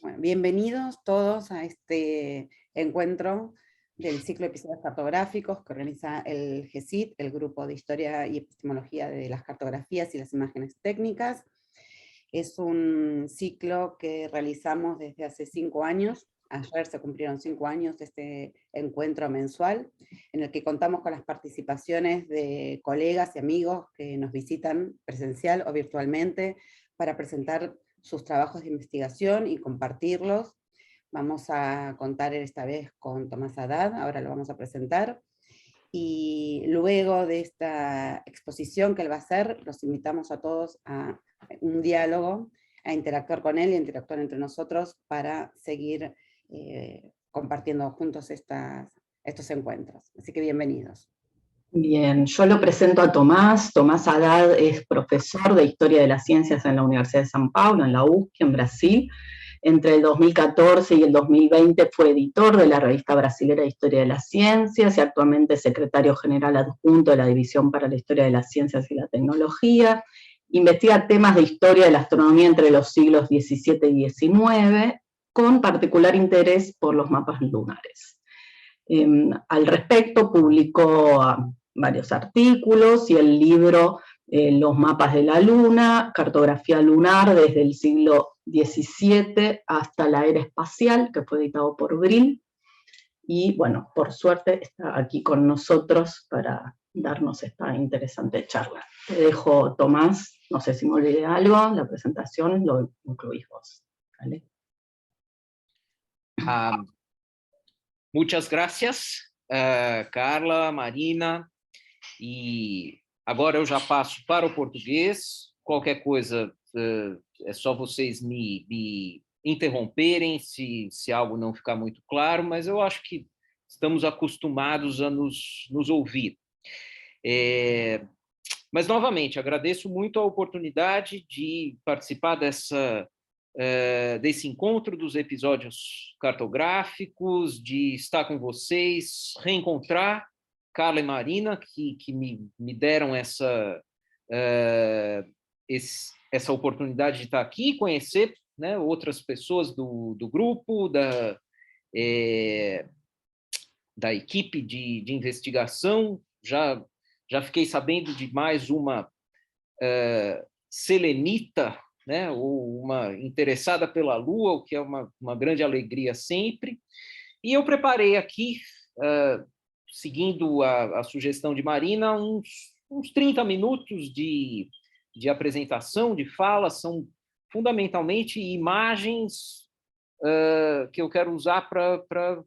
Bueno, bienvenidos todos a este encuentro del ciclo de episodios cartográficos que organiza el GESIT, el Grupo de Historia y Epistemología de las Cartografías y las Imágenes Técnicas. Es un ciclo que realizamos desde hace 5 años. Ayer se cumplieron 5 años de este encuentro mensual, en el que contamos con las participaciones de colegas y amigos que nos visitan presencial o virtualmente para presentar sus trabajos de investigación y compartirlos. Vamos a contar esta vez con Tomás Haddad, ahora lo vamos a presentar. Y luego de esta exposición que él va a hacer, los invitamos a todos a un diálogo, a interactuar con él y a interactuar entre nosotros para seguir compartiendo juntos estos encuentros. Así que bienvenidos. Bien, yo lo presento a Tomás. Tomás Haddad es profesor de Historia de las Ciencias en la Universidad de São Paulo, en la USP, en Brasil. Entre el 2014 y el 2020 fue editor de la revista brasilera de Historia de las Ciencias y actualmente es secretario general adjunto de la División para la Historia de las Ciencias y la Tecnología. Investiga temas de historia de la astronomía entre los siglos XVII y XIX, con particular interés por los mapas lunares. Al respecto publicó varios artículos y el libro Los mapas de la luna, cartografía lunar desde el siglo XVII hasta la era espacial, que fue editado por Brill. Y bueno, por suerte está aquí con nosotros para darnos esta interesante charla. Te dejo, Tomás, no sé si me olvidé algo, la presentación lo incluís vos. ¿Vale? Muitas graças, Carla, Marina, e agora eu já passo para o português. Qualquer coisa, é só vocês me interromperem se algo não ficar muito claro, mas eu acho que estamos acostumados a nos ouvir. Mas, novamente, agradeço muito a oportunidade de participar desse encontro dos episódios cartográficos, de estar com vocês, reencontrar Carla e Marina, que me deram essa oportunidade de estar aqui, conhecer, né, outras pessoas do grupo, da equipe de investigação. Já fiquei sabendo de mais uma selenita, né, ou uma interessada pela Lua, o que é uma grande alegria sempre. E eu preparei aqui, seguindo a sugestão de Marina, uns 30 minutos de apresentação, de fala. São fundamentalmente imagens que eu quero usar para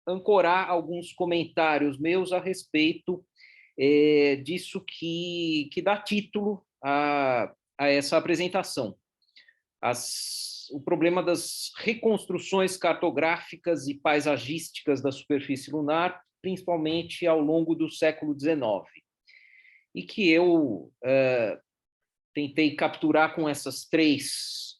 ancorar alguns comentários meus a respeito disso que dá título a essa apresentação. O problema das reconstruções cartográficas e paisagísticas da superfície lunar, principalmente ao longo do século XIX. E que eu tentei capturar com essas 3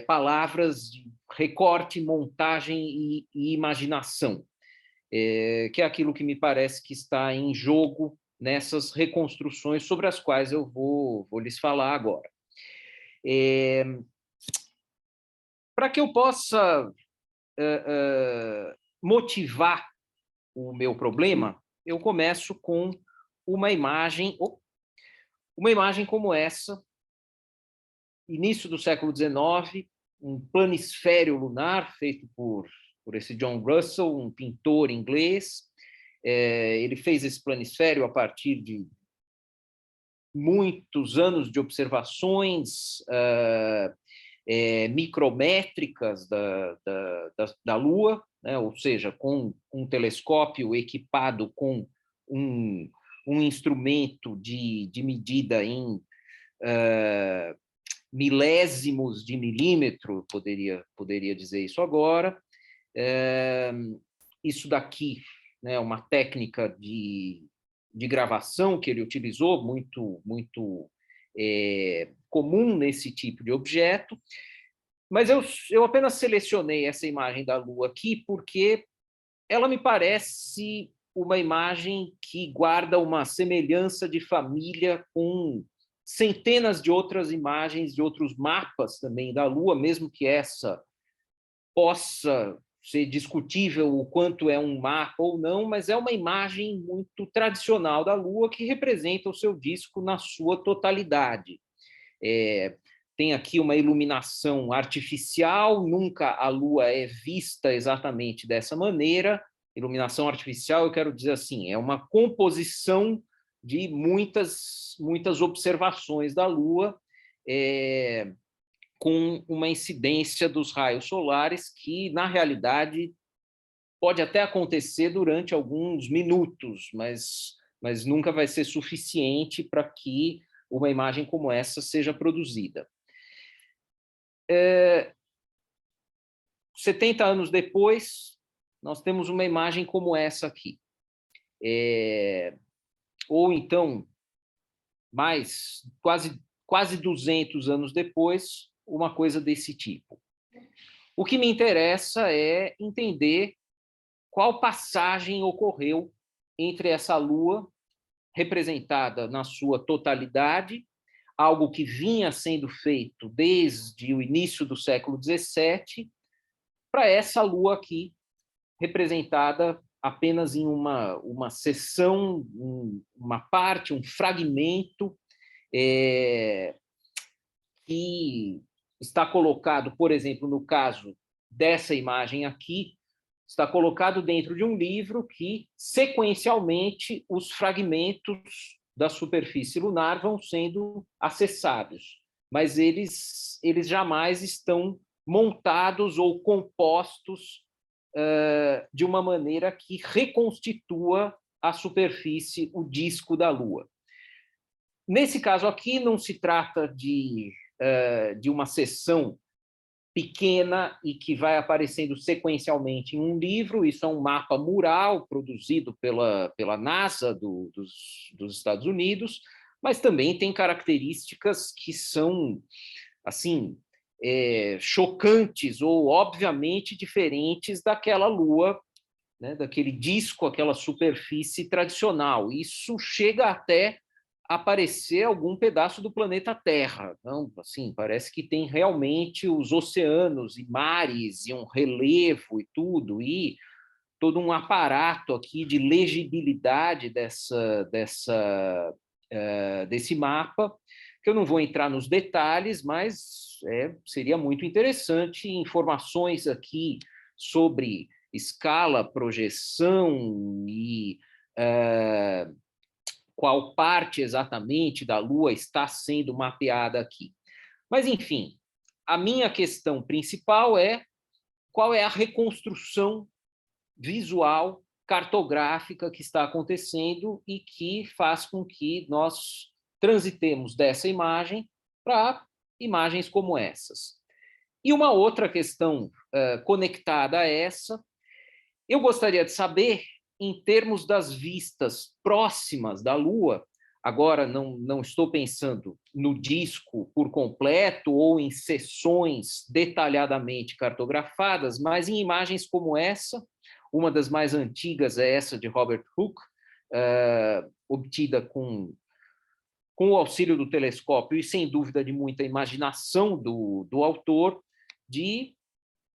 palavras de recorte, montagem e imaginação, que é aquilo que me parece que está em jogo nessas reconstruções sobre as quais eu vou lhes falar agora. Para que eu possa motivar o meu problema, eu começo com uma imagem como essa, início do século XIX, um planisfério lunar feito por esse John Russell, um pintor inglês. Ele fez esse planisfério a partir de muitos anos de observações micrométricas da Lua, né? Ou seja, com um telescópio equipado com um instrumento de medida em milésimos de milímetro, poderia dizer isso agora. Isso daqui, né, uma técnica de gravação que ele utilizou, muito comum nesse tipo de objeto, mas eu apenas selecionei essa imagem da Lua aqui porque ela me parece uma imagem que guarda uma semelhança de família com centenas de outras imagens, de outros mapas também da Lua, mesmo que essa possa ser discutível o quanto é um mapa ou não, mas é uma imagem muito tradicional da Lua que representa o seu disco na sua totalidade. Tem aqui uma iluminação artificial, nunca a Lua é vista exatamente dessa maneira. Iluminação artificial, eu quero dizer assim, é uma composição de muitas observações da Lua, com uma incidência dos raios solares que, na realidade, pode até acontecer durante alguns minutos, mas nunca vai ser suficiente para que uma imagem como essa seja produzida. 70 anos depois, nós temos uma imagem como essa aqui. Ou então, quase 200 anos depois, uma coisa desse tipo. O que me interessa é entender qual passagem ocorreu entre essa Lua, representada na sua totalidade, algo que vinha sendo feito desde o início do século XVII, para essa Lua aqui, representada apenas em uma seção, uma parte, um fragmento, que está colocado, por exemplo, no caso dessa imagem aqui, está colocado dentro de um livro que, sequencialmente, os fragmentos da superfície lunar vão sendo acessados, mas eles jamais estão montados ou compostos de uma maneira que reconstitua a superfície, o disco da Lua. Nesse caso aqui, não se trata de uma seção pequena e que vai aparecendo sequencialmente em um livro. Isso é um mapa mural produzido pela NASA dos Estados Unidos, mas também tem características que são, assim, chocantes ou obviamente diferentes daquela Lua, né, daquele disco, aquela superfície tradicional. Isso chega até aparecer algum pedaço do planeta Terra. Então, assim, parece que tem realmente os oceanos e mares e um relevo e tudo, e todo um aparato aqui de legibilidade desse mapa, que eu não vou entrar nos detalhes, mas seria muito interessante. Informações aqui sobre escala, projeção e qual parte exatamente da Lua está sendo mapeada aqui. Mas, enfim, a minha questão principal é qual é a reconstrução visual, cartográfica que está acontecendo e que faz com que nós transitemos dessa imagem para imagens como essas. E uma outra questão conectada a essa, eu gostaria de saber, em termos das vistas próximas da Lua, agora não estou pensando no disco por completo ou em seções detalhadamente cartografadas, mas em imagens como essa. Uma das mais antigas é essa de Robert Hooke, obtida com o auxílio do telescópio e, sem dúvida, de muita imaginação do autor, de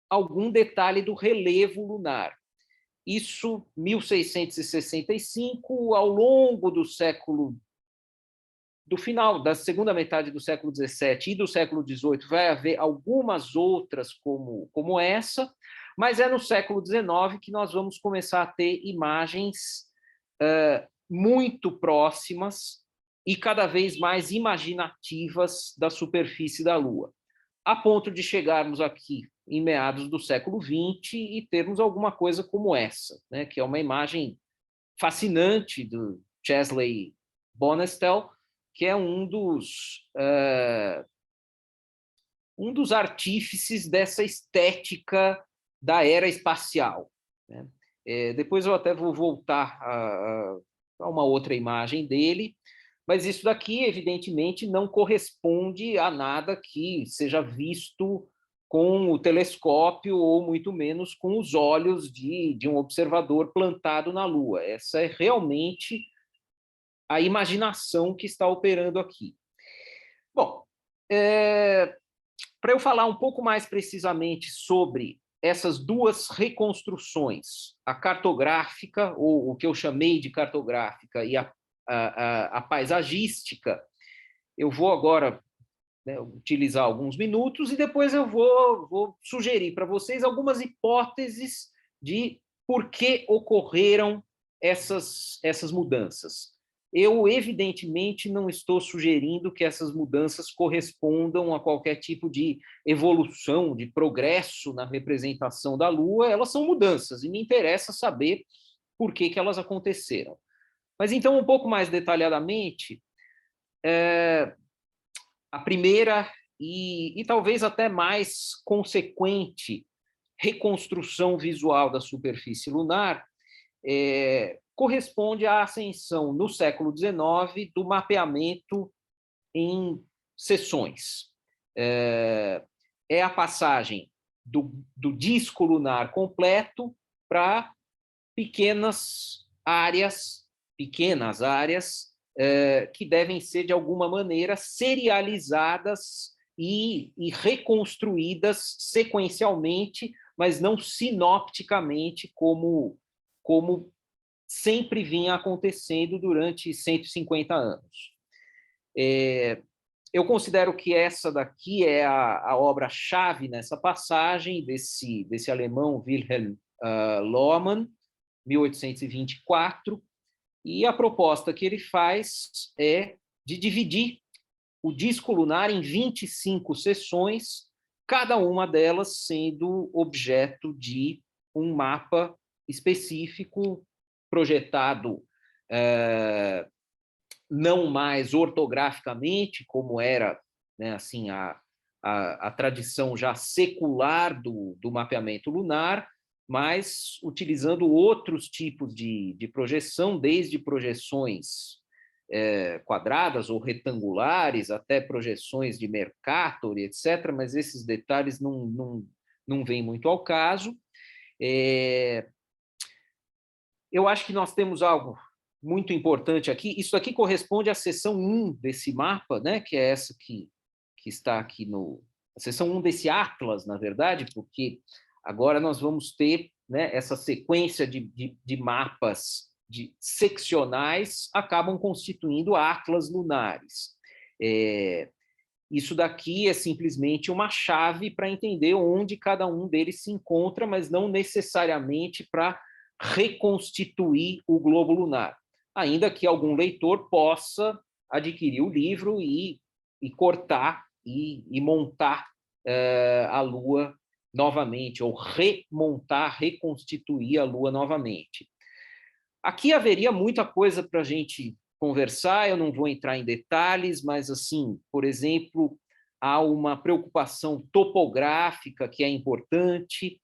algum detalhe do relevo lunar. Isso, 1665, ao longo do final da segunda metade do século XVII e do século XVIII, vai haver algumas outras como essa, mas é no século XIX que nós vamos começar a ter imagens muito próximas e cada vez mais imaginativas da superfície da Lua, a ponto de chegarmos aqui em meados do século XX e termos alguma coisa como essa, né, que é uma imagem fascinante do Chesley Bonestell, que é um dos artífices dessa estética da era espacial, né? Depois eu até vou voltar a uma outra imagem dele, mas isso daqui, evidentemente, não corresponde a nada que seja visto com o telescópio ou, muito menos, com os olhos de um observador plantado na Lua. Essa é realmente a imaginação que está operando aqui. Bom, para eu falar um pouco mais precisamente sobre essas duas reconstruções, a cartográfica, ou o que eu chamei de cartográfica, e a paisagística, eu vou agora, né, utilizar alguns minutos e depois eu vou sugerir para vocês algumas hipóteses de por que ocorreram essas mudanças. Eu, evidentemente, não estou sugerindo que essas mudanças correspondam a qualquer tipo de evolução, de progresso na representação da Lua. Elas são mudanças e me interessa saber por que elas aconteceram. Mas, então, um pouco mais detalhadamente, a primeira e talvez até mais consequente reconstrução visual da superfície lunar corresponde à ascensão, no século XIX, do mapeamento em seções. É a passagem do disco lunar completo para pequenas áreas que devem ser, de alguma maneira, serializadas e reconstruídas sequencialmente, mas não sinopticamente, como sempre vinha acontecendo durante 150 anos. Eu considero que essa daqui é a obra-chave nessa passagem desse alemão Wilhelm Lohmann, 1824, e a proposta que ele faz é de dividir o disco lunar em 25 seções, cada uma delas sendo objeto de um mapa específico, projetado não mais ortograficamente, como era, né, assim, a tradição já secular do mapeamento lunar, mas utilizando outros tipos de projeção, desde projeções quadradas ou retangulares, até projeções de Mercator, etc., mas esses detalhes não vêm muito ao caso. Eu acho que nós temos algo muito importante aqui. Isso aqui corresponde à seção 1 desse mapa, né, que é essa que está aqui a seção 1 desse atlas, na verdade, porque agora nós vamos ter, né, essa sequência de mapas seccionais acabam constituindo atlas lunares. Isso daqui é simplesmente uma chave para entender onde cada um deles se encontra, mas não necessariamente para reconstituir o globo lunar, ainda que algum leitor possa adquirir o livro e cortar e montar a Lua novamente, ou reconstituir a Lua novamente. Aqui haveria muita coisa para a gente conversar, eu não vou entrar em detalhes, mas, assim, por exemplo, há uma preocupação topográfica que é importante,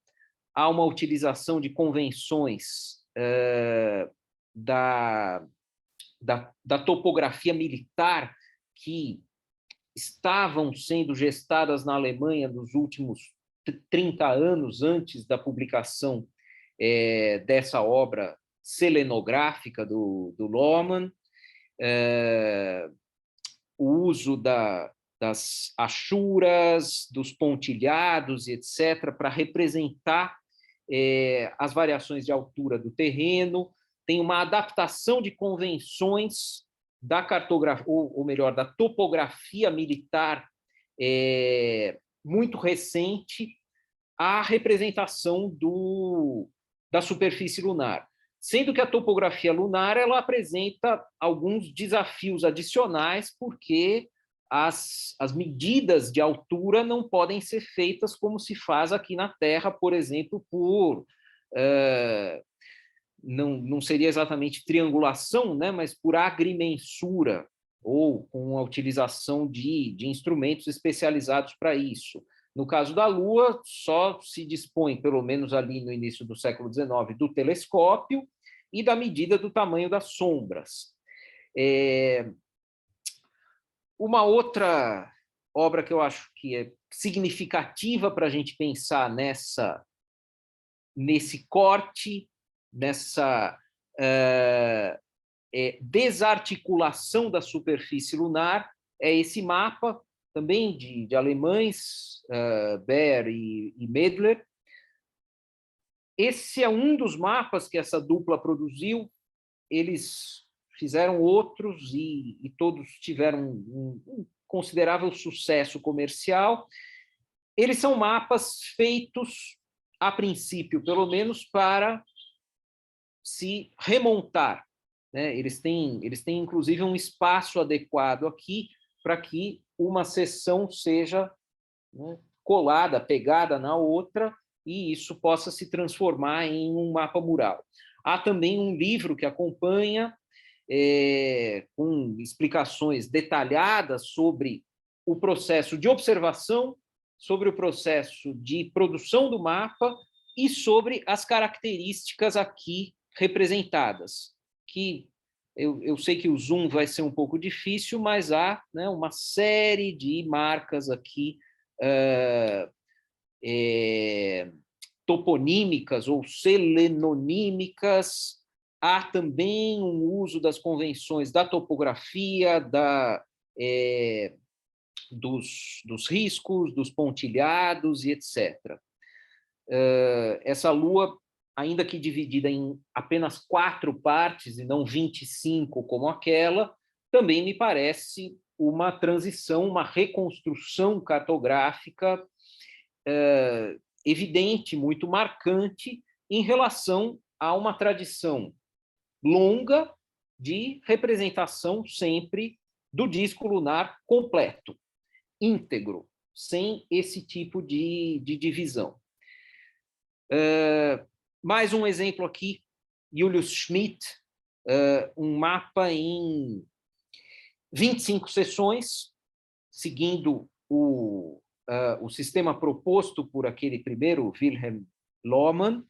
há uma utilização de convenções da topografia militar que estavam sendo gestadas na Alemanha nos últimos 30 anos antes da publicação dessa obra selenográfica do Lohmann, o uso das achuras, dos pontilhados, etc., para representar as variações de altura do terreno. Tem uma adaptação de convenções da cartografia, ou melhor, da topografia militar muito recente à representação da superfície lunar. Sendo que a topografia lunar ela apresenta alguns desafios adicionais, porque as medidas de altura não podem ser feitas como se faz aqui na Terra, por exemplo, não seria exatamente triangulação, né, mas por agrimensura, ou com a utilização de instrumentos especializados para isso. No caso da Lua, só se dispõe, pelo menos ali no início do século XIX, do telescópio e da medida do tamanho das sombras. Uma outra obra que eu acho que é significativa para a gente pensar nesse corte, nessa desarticulação da superfície lunar, é esse mapa, também de alemães, Baer e Mädler. Esse é um dos mapas que essa dupla produziu. Eles fizeram outros e todos tiveram um considerável sucesso comercial. Eles são mapas feitos, a princípio, pelo menos, para se remontar, né? Eles têm, inclusive, um espaço adequado aqui para que uma seção seja, né, colada, pegada na outra, e isso possa se transformar em um mapa mural. Há também um livro que acompanha, com explicações detalhadas sobre o processo de observação, sobre o processo de produção do mapa e sobre as características aqui representadas, que eu sei que o zoom vai ser um pouco difícil, mas há, né, uma série de marcas aqui toponímicas ou selenonímicas. Há também um uso das convenções da topografia, dos riscos, dos pontilhados e etc. Essa lua, ainda que dividida em apenas 4 partes e não 25 como aquela, também me parece uma transição, uma reconstrução cartográfica evidente, muito marcante, em relação a uma tradição longa de representação sempre do disco lunar completo, íntegro, sem esse tipo de divisão. Mais um exemplo aqui, Julius Schmidt, um mapa em 25 sessões, seguindo o sistema proposto por aquele primeiro Wilhelm Lohmann.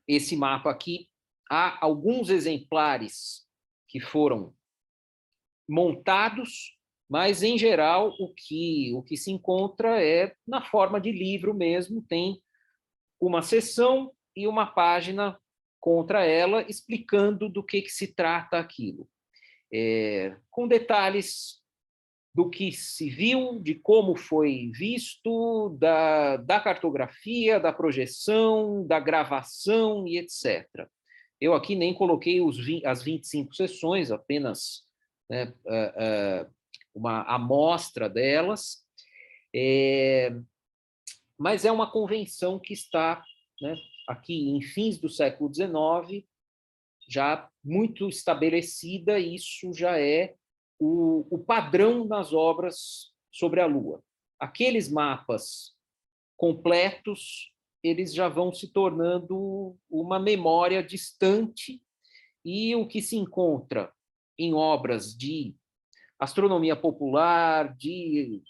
Esse mapa aqui, há alguns exemplares que foram montados, mas, em geral, o que se encontra é na forma de livro mesmo, tem uma seção e uma página contra ela, explicando do que se trata aquilo, com detalhes do que se viu, de como foi visto, da cartografia, da projeção, da gravação e etc. Eu aqui nem coloquei as 25 sessões, apenas, né, uma amostra delas, mas é uma convenção que está, né, aqui em fins do século XIX, já muito estabelecida, e isso já é o padrão nas obras sobre a Lua. Aqueles mapas completos, eles já vão se tornando uma memória distante, e o que se encontra em obras de astronomia popular, de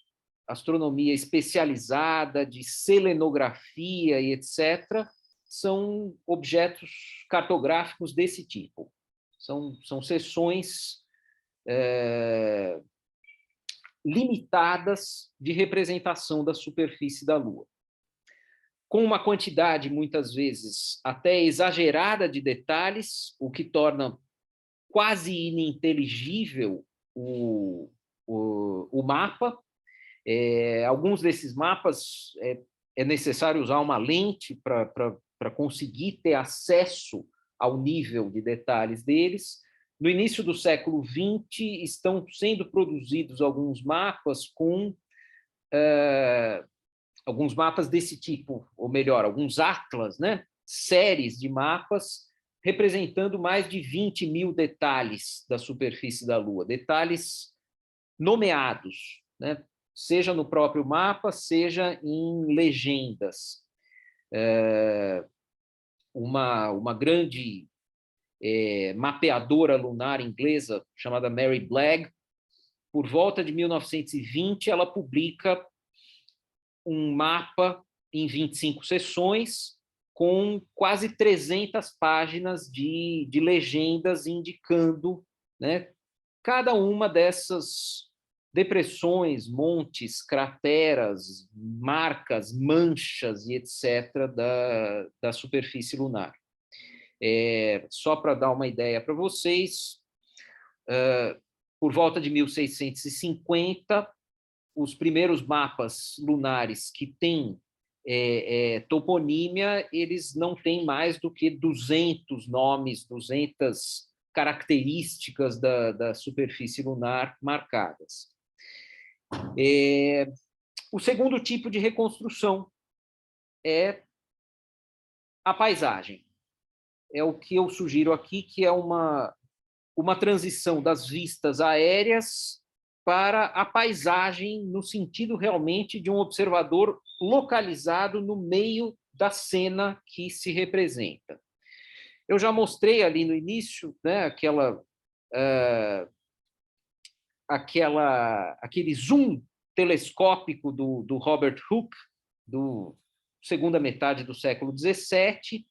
astronomia especializada, de selenografia e etc., são objetos cartográficos desse tipo. São seções limitadas de representação da superfície da Lua, com uma quantidade, muitas vezes, até exagerada de detalhes, o que torna quase ininteligível o mapa. Alguns desses mapas é necessário usar uma lente para conseguir ter acesso ao nível de detalhes deles. No início do século XX, estão sendo produzidos alguns mapas alguns mapas desse tipo, ou melhor, alguns atlas, né? Séries de mapas representando mais de 20 mil detalhes da superfície da Lua, detalhes nomeados, né? Seja no próprio mapa, seja em legendas. Uma grande mapeadora lunar inglesa chamada Mary Blagg, por volta de 1920, ela publica um mapa em 25 sessões, com quase 300 páginas de legendas indicando, né, cada uma dessas depressões, montes, crateras, marcas, manchas e etc. da superfície lunar. Só para dar uma ideia para vocês, por volta de 1650, os primeiros mapas lunares que têm toponímia, eles não têm mais do que 200 nomes, 200 características da superfície lunar marcadas. O segundo tipo de reconstrução é a paisagem. É o que eu sugiro aqui, que é uma transição das vistas aéreas para a paisagem, no sentido realmente de um observador localizado no meio da cena que se representa. Eu já mostrei ali no início, né, aquele zoom telescópico do Robert Hooke, do segunda metade do século XVII,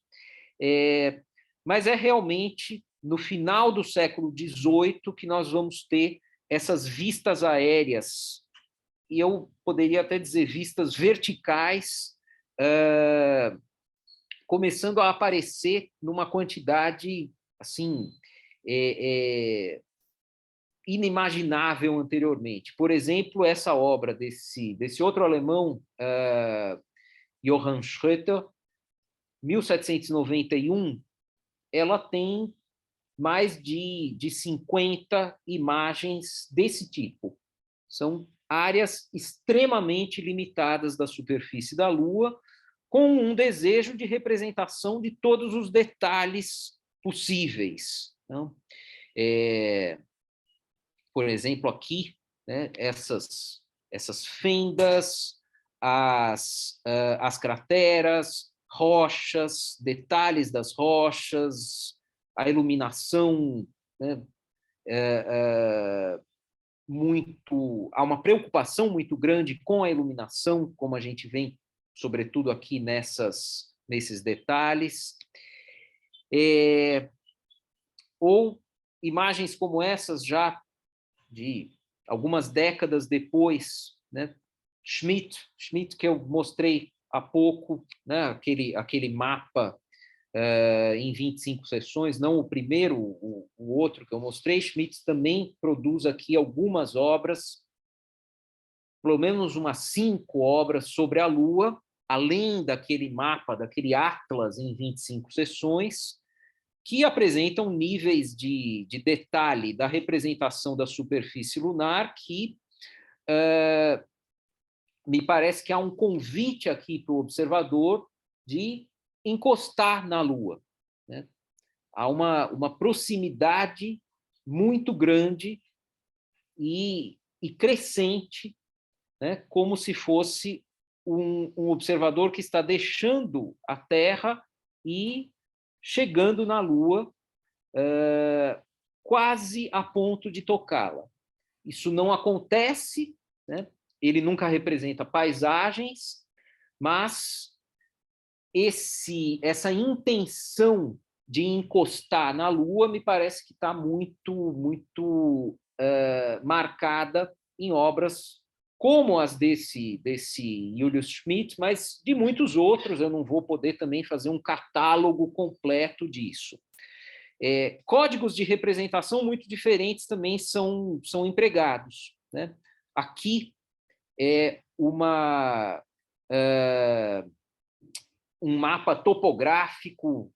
mas é realmente no final do século XVIII que nós vamos ter essas vistas aéreas, e eu poderia até dizer vistas verticais, começando a aparecer numa quantidade assim inimaginável anteriormente. Por exemplo, essa obra desse outro alemão, Johann Schröter, 1791, ela tem mais de 50 imagens desse tipo. São áreas extremamente limitadas da superfície da Lua, com um desejo de representação de todos os detalhes possíveis. Então, por exemplo, aqui, né, essas fendas, as crateras, rochas, detalhes das rochas, a iluminação, né, há uma preocupação muito grande com a iluminação, como a gente vê, sobretudo aqui nesses detalhes. Ou imagens como essas, já de algumas décadas depois, né? Schmidt, que eu mostrei há pouco, né? aquele mapa em 25 sessões, não o primeiro, o outro que eu mostrei. Schmidt também produz aqui algumas obras, pelo menos umas 5 obras sobre a Lua, além daquele mapa, daquele atlas em 25 sessões, que apresentam níveis de detalhe da representação da superfície lunar que me parece que há um convite aqui para o observador de encostar na Lua, né? Há uma proximidade muito grande e crescente, né? Como se fosse um observador que está deixando a Terra e chegando na Lua, quase a ponto de tocá-la. Isso não acontece, né? Ele nunca representa paisagens, mas essa intenção de encostar na Lua me parece que está muito marcada em obras como as desse Julius Schmidt, mas de muitos outros. Eu não vou poder também fazer um catálogo completo disso. Códigos de representação muito diferentes também são empregados, né? Aqui é um mapa topográfico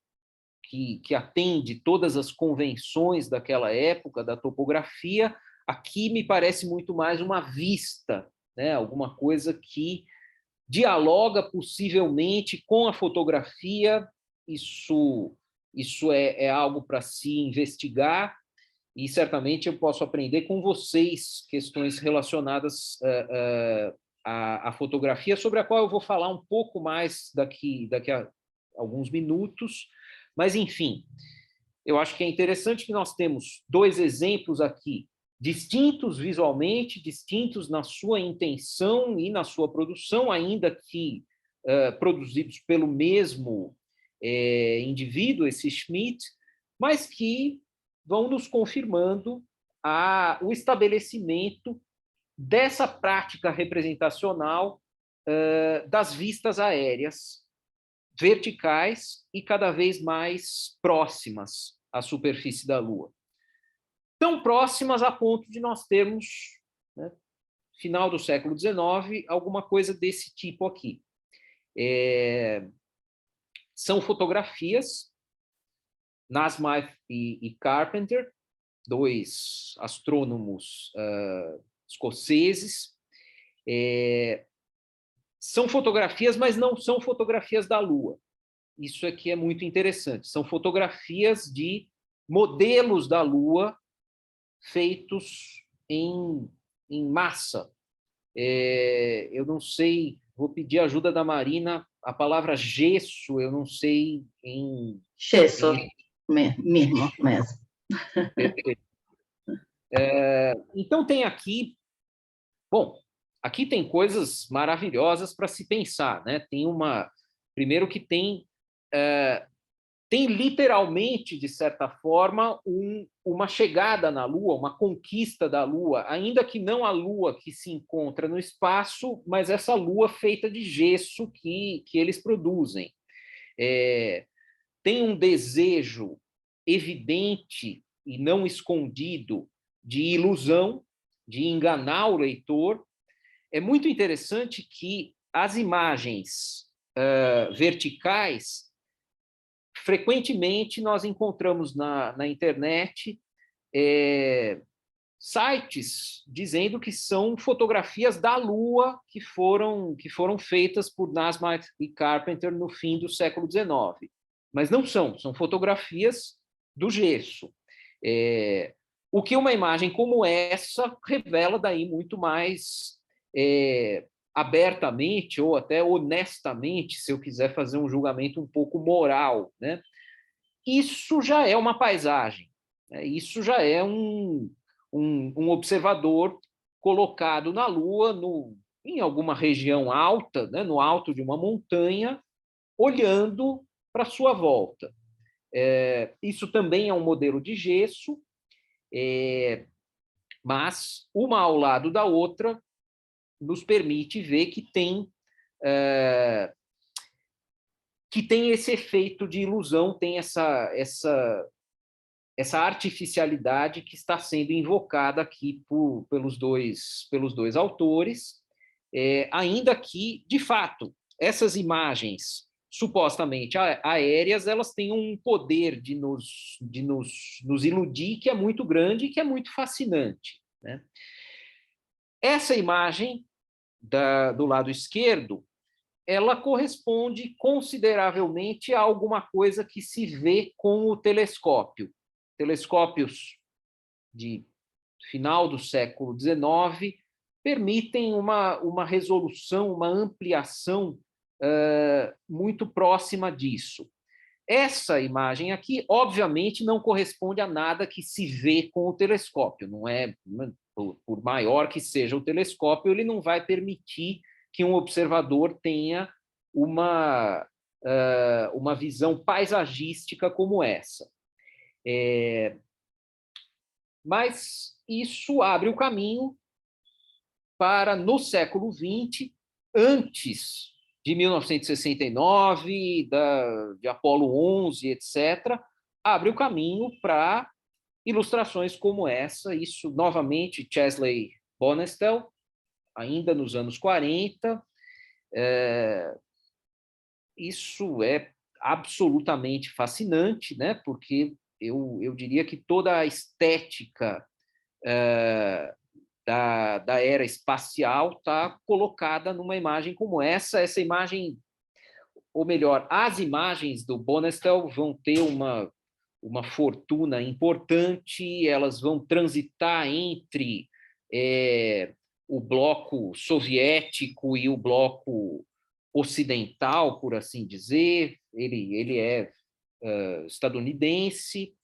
que atende todas as convenções daquela época da topografia. Aqui me parece muito mais uma vista, né? Alguma coisa que dialoga possivelmente com a fotografia. Isso é algo para se investigar, e certamente eu posso aprender com vocês questões relacionadas à fotografia, sobre a qual eu vou falar um pouco mais daqui a alguns minutos. Mas, enfim, eu acho que é interessante que nós temos 2 exemplos aqui, distintos visualmente, distintos na sua intenção e na sua produção, ainda que produzidos pelo mesmo indivíduo, esse Schmidt, mas que vão nos confirmando o estabelecimento dessa prática representacional das vistas aéreas verticais e cada vez mais próximas à superfície da Lua. tão próximas a ponto de nós termos, né, final do século XIX, alguma coisa desse tipo aqui. São fotografias, Nasmyth e Carpenter, dois astrônomos escoceses. São fotografias, mas não são fotografias da Lua. Isso aqui é muito interessante. São fotografias de modelos da Lua feitos em massa. Eu não sei, vou pedir ajuda da Marina, a palavra gesso, eu não sei em... Gesso, mesmo. Então tem aqui... Bom, aqui tem coisas maravilhosas para se pensar, né? Tem uma... Primeiro que tem literalmente, de certa forma, uma chegada na Lua, uma conquista da Lua, ainda que não a Lua que se encontra no espaço, mas essa Lua feita de gesso que eles produzem. Tem um desejo evidente e não escondido de ilusão, de enganar o leitor. É muito interessante que as imagens verticais, frequentemente nós encontramos na internet sites dizendo que são fotografias da Lua que foram feitas por Nasmyth e Carpenter no fim do século XIX. Mas não são fotografias do gesso. O que uma imagem como essa revela daí muito mais abertamente ou até honestamente, se eu quiser fazer um julgamento um pouco moral, né? Isso já é uma paisagem, né? Isso já é um observador colocado na Lua, em alguma região alta, né? No alto de uma montanha, olhando para sua volta. Isso também é um modelo de gesso, mas uma ao lado da outra nos permite ver que tem esse efeito de ilusão, tem essa artificialidade que está sendo invocada aqui pelos dois autores, ainda que, de fato, essas imagens supostamente aéreas, elas têm um poder de nos iludir que é muito grande e que é muito fascinante, né? Essa imagem do lado esquerdo, ela corresponde consideravelmente a alguma coisa que se vê com o telescópio. Telescópios de final do século XIX permitem uma resolução, uma ampliação muito próxima disso. Essa imagem aqui, obviamente, não corresponde a nada que se vê com o telescópio. Não é, por maior que seja o telescópio, ele não vai permitir que um observador tenha uma visão paisagística como essa. Mas isso abre o caminho para, no século XX, antes de 1969, de Apolo 11, etc., abre o caminho para ilustrações como essa. Isso, novamente, Chesley Bonestell, ainda nos anos 40. Isso é absolutamente fascinante, né? Porque eu diria que toda a estética da era espacial está colocada numa imagem como essa. Essa imagem, ou melhor, as imagens do Bonestell vão ter uma fortuna importante, elas vão transitar entre o bloco soviético e o bloco ocidental, por assim dizer. Ele é estadunidense.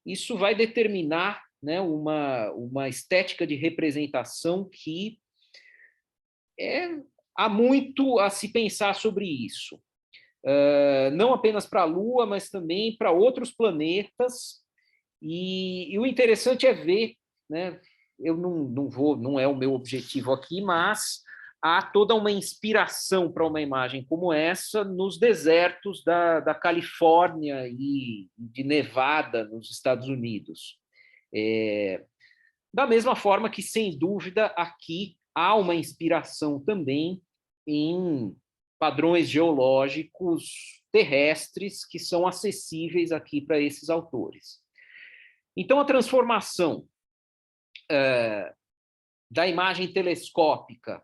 Isso vai determinar, né, uma estética de representação que há muito a se pensar sobre isso. Não apenas para a Lua, mas também para outros planetas. E o interessante é ver, né, eu não é o meu objetivo aqui, mas há toda uma inspiração para uma imagem como essa nos desertos da Califórnia e de Nevada, nos Estados Unidos. Da mesma forma que, sem dúvida, aqui há uma inspiração também em padrões geológicos terrestres que são acessíveis aqui para esses autores. Então, a transformação da imagem telescópica,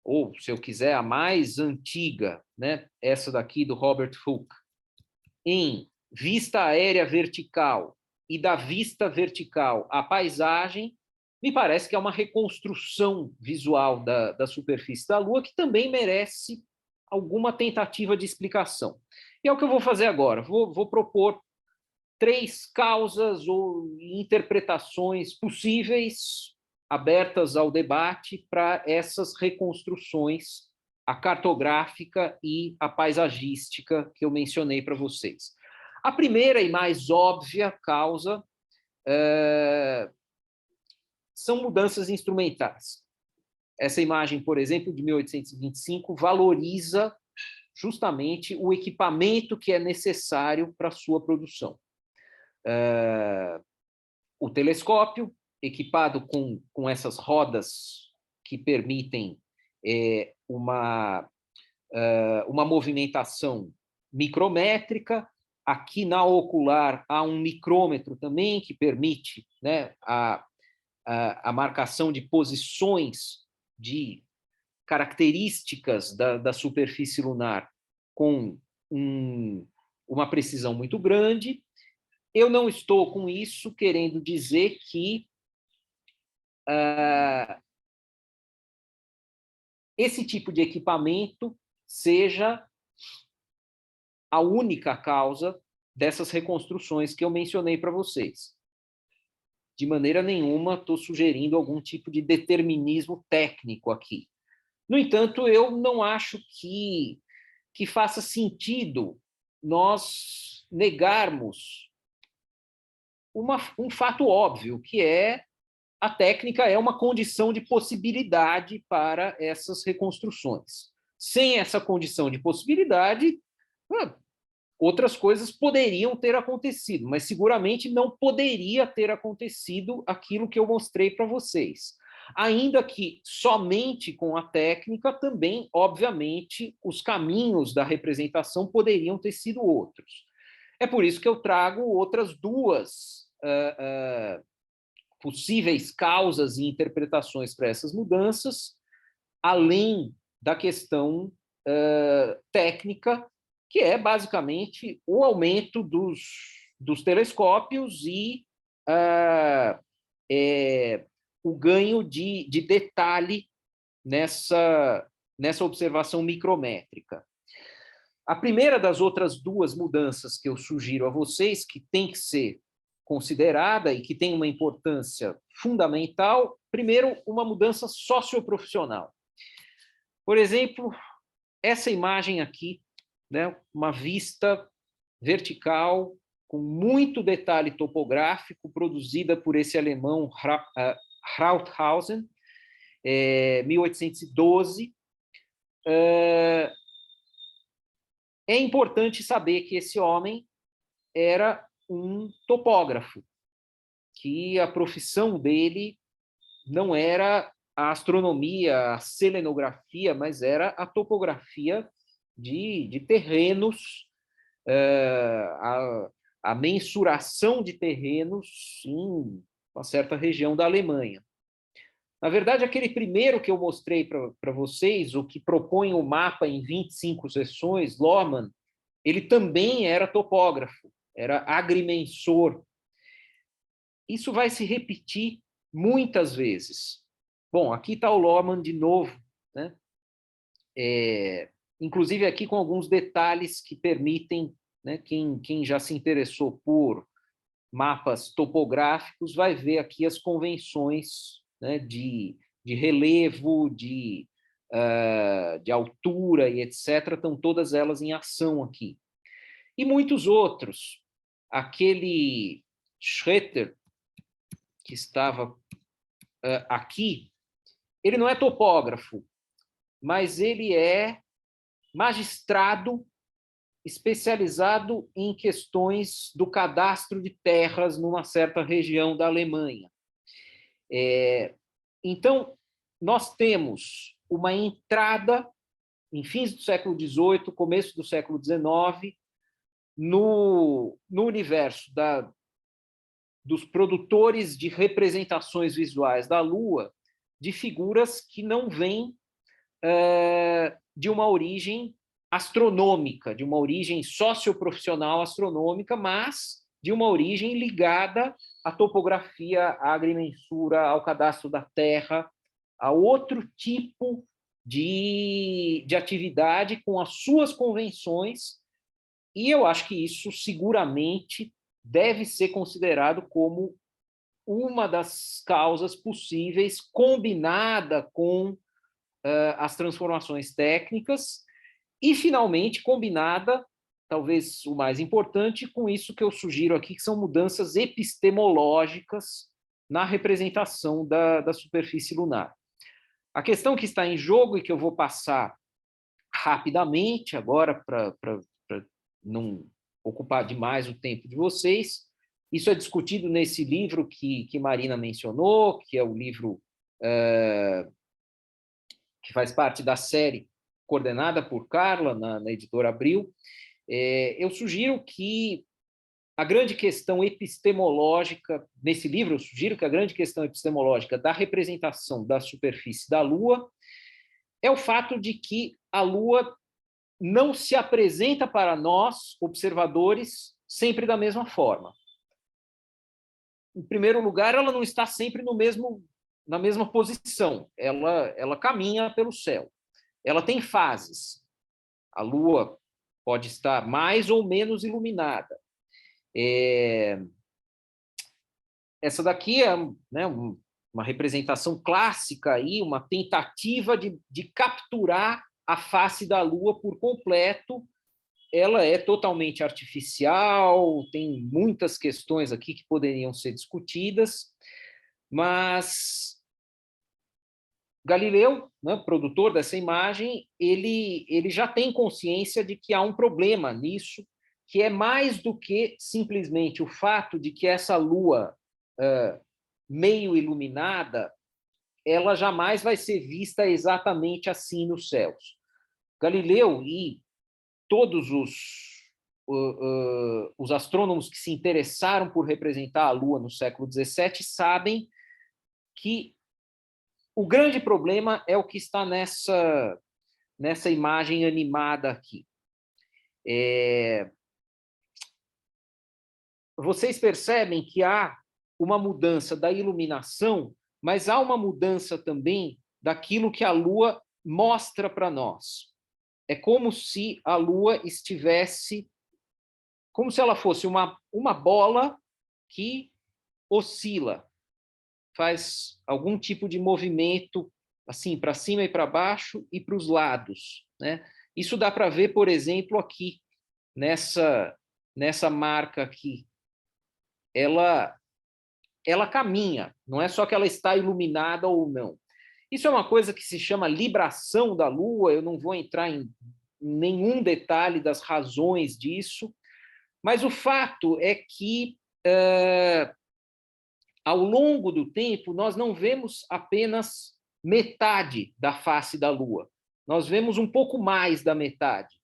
ou, se eu quiser, a mais antiga, né, essa daqui do Robert Hooke, em vista aérea vertical e da vista vertical à paisagem, me parece que é uma reconstrução visual da superfície da Lua que também merece alguma tentativa de explicação. E é o que eu vou fazer agora. Vou propor 3 causas ou interpretações possíveis, abertas ao debate, para essas reconstruções, a cartográfica e a paisagística que eu mencionei para vocês. A primeira e mais óbvia causa são mudanças instrumentais. Essa imagem, por exemplo, de 1825, valoriza justamente o equipamento que é necessário para a sua produção. O telescópio, equipado com essas rodas que permitem uma movimentação micrométrica. Aqui na ocular há um micrômetro também que permite, né, a marcação de posições, de características da superfície lunar com uma precisão muito grande. Eu não estou com isso querendo dizer que esse tipo de equipamento seja a única causa dessas reconstruções que eu mencionei para vocês. De maneira nenhuma estou sugerindo algum tipo de determinismo técnico aqui. No entanto, eu não acho que faça sentido nós negarmos um fato óbvio, que é a técnica é uma condição de possibilidade para essas reconstruções. Sem essa condição de possibilidade, outras coisas poderiam ter acontecido, mas seguramente não poderia ter acontecido aquilo que eu mostrei para vocês. Ainda que somente com a técnica, também, obviamente, os caminhos da representação poderiam ter sido outros. É por isso que eu trago outras 2 possíveis causas e interpretações para essas mudanças, além da questão técnica, que é basicamente o aumento dos telescópios e o ganho de detalhe nessa observação micrométrica. A primeira das outras 2 mudanças que eu sugiro a vocês, que tem que ser considerada e que tem uma importância fundamental, primeiro, uma mudança socioprofissional. Por exemplo, essa imagem aqui, né, uma vista vertical com muito detalhe topográfico, produzida por esse alemão Krauthausen, 1812. É importante saber que esse homem era um topógrafo, que a profissão dele não era a astronomia, a selenografia, mas era a topografia de terrenos, a mensuração de terrenos em uma certa região da Alemanha. Na verdade, aquele primeiro que eu mostrei para vocês, o que propõe o mapa em 25 seções, Lohmann, ele também era topógrafo, era agrimensor. Isso vai se repetir muitas vezes. Bom, aqui está o Lohmann de novo, né? Inclusive aqui com alguns detalhes que permitem, né, quem já se interessou por mapas topográficos vai ver aqui as convenções, né, de relevo, de altura e etc. Estão todas elas em ação aqui. E muitos outros. Aquele Schroeter, que estava aqui, ele não é topógrafo, mas ele é magistrado especializado em questões do cadastro de terras numa certa região da Alemanha. Então, nós temos uma entrada, em fins do século XVIII, começo do século XIX, no universo dos produtores de representações visuais da Lua, de figuras que não vêm de uma origem astronômica, de uma origem socioprofissional astronômica, mas de uma origem ligada à topografia, à agrimensura, ao cadastro da terra, a outro tipo de atividade com as suas convenções, e eu acho que isso seguramente deve ser considerado como uma das causas possíveis, combinada com as transformações técnicas, e, finalmente, combinada, talvez o mais importante, com isso que eu sugiro aqui, que são mudanças epistemológicas na representação da superfície lunar. A questão que está em jogo, e que eu vou passar rapidamente agora, para não ocupar demais o tempo de vocês, isso é discutido nesse livro que Marina mencionou, que é o livro que faz parte da série coordenada por Carla, na editora Abril. Eu sugiro que a grande questão epistemológica, nesse livro eu sugiro que a grande questão epistemológica da representação da superfície da Lua é o fato de que a Lua não se apresenta para nós, observadores, sempre da mesma forma. Em primeiro lugar, ela não está sempre na mesma posição, ela caminha pelo céu. Ela tem fases. A Lua pode estar mais ou menos iluminada. Essa daqui é, né, uma representação clássica, aí, uma tentativa de capturar a face da Lua por completo. Ela é totalmente artificial, tem muitas questões aqui que poderiam ser discutidas, mas Galileu, né, produtor dessa imagem, ele já tem consciência de que há um problema nisso, que é mais do que simplesmente o fato de que essa Lua meio iluminada, ela jamais vai ser vista exatamente assim nos céus. Galileu e todos os astrônomos que se interessaram por representar a Lua no século XVII sabem que o grande problema é o que está nessa imagem animada aqui. Vocês percebem que há uma mudança da iluminação, mas há uma mudança também daquilo que a Lua mostra para nós. É como se a Lua estivesse, como se ela fosse uma bola que oscila, faz algum tipo de movimento, assim, para cima e para baixo e para os lados, né? Isso dá para ver, por exemplo, aqui, nessa marca aqui. Ela caminha, não é só que ela está iluminada ou não. Isso é uma coisa que se chama libração da Lua, eu não vou entrar em nenhum detalhe das razões disso, mas o fato é que, ao longo do tempo, nós não vemos apenas metade da face da Lua, nós vemos um pouco mais da metade,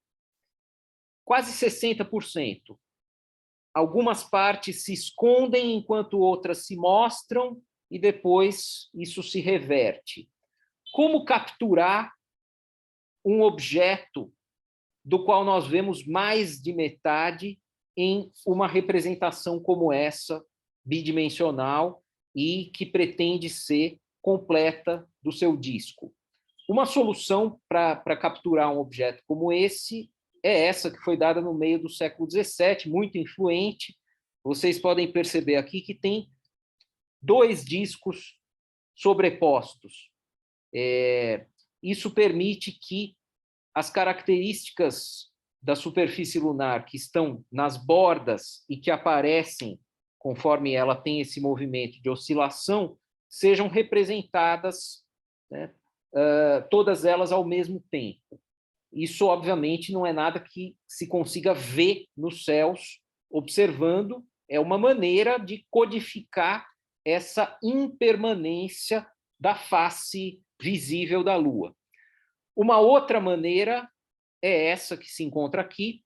quase 60%. Algumas partes se escondem enquanto outras se mostram e depois isso se reverte. Como capturar um objeto do qual nós vemos mais de metade em uma representação como essa, bidimensional, e que pretende ser completa do seu disco? Uma solução para capturar um objeto como esse é essa que foi dada no meio do século XVII, muito influente. Vocês podem perceber aqui que tem 2 discos sobrepostos. Isso permite que as características da superfície lunar que estão nas bordas e que aparecem conforme ela tem esse movimento de oscilação sejam representadas, né, todas elas ao mesmo tempo. Isso, obviamente, não é nada que se consiga ver nos céus observando, é uma maneira de codificar essa impermanência da face visível da Lua. Uma outra maneira é essa que se encontra aqui,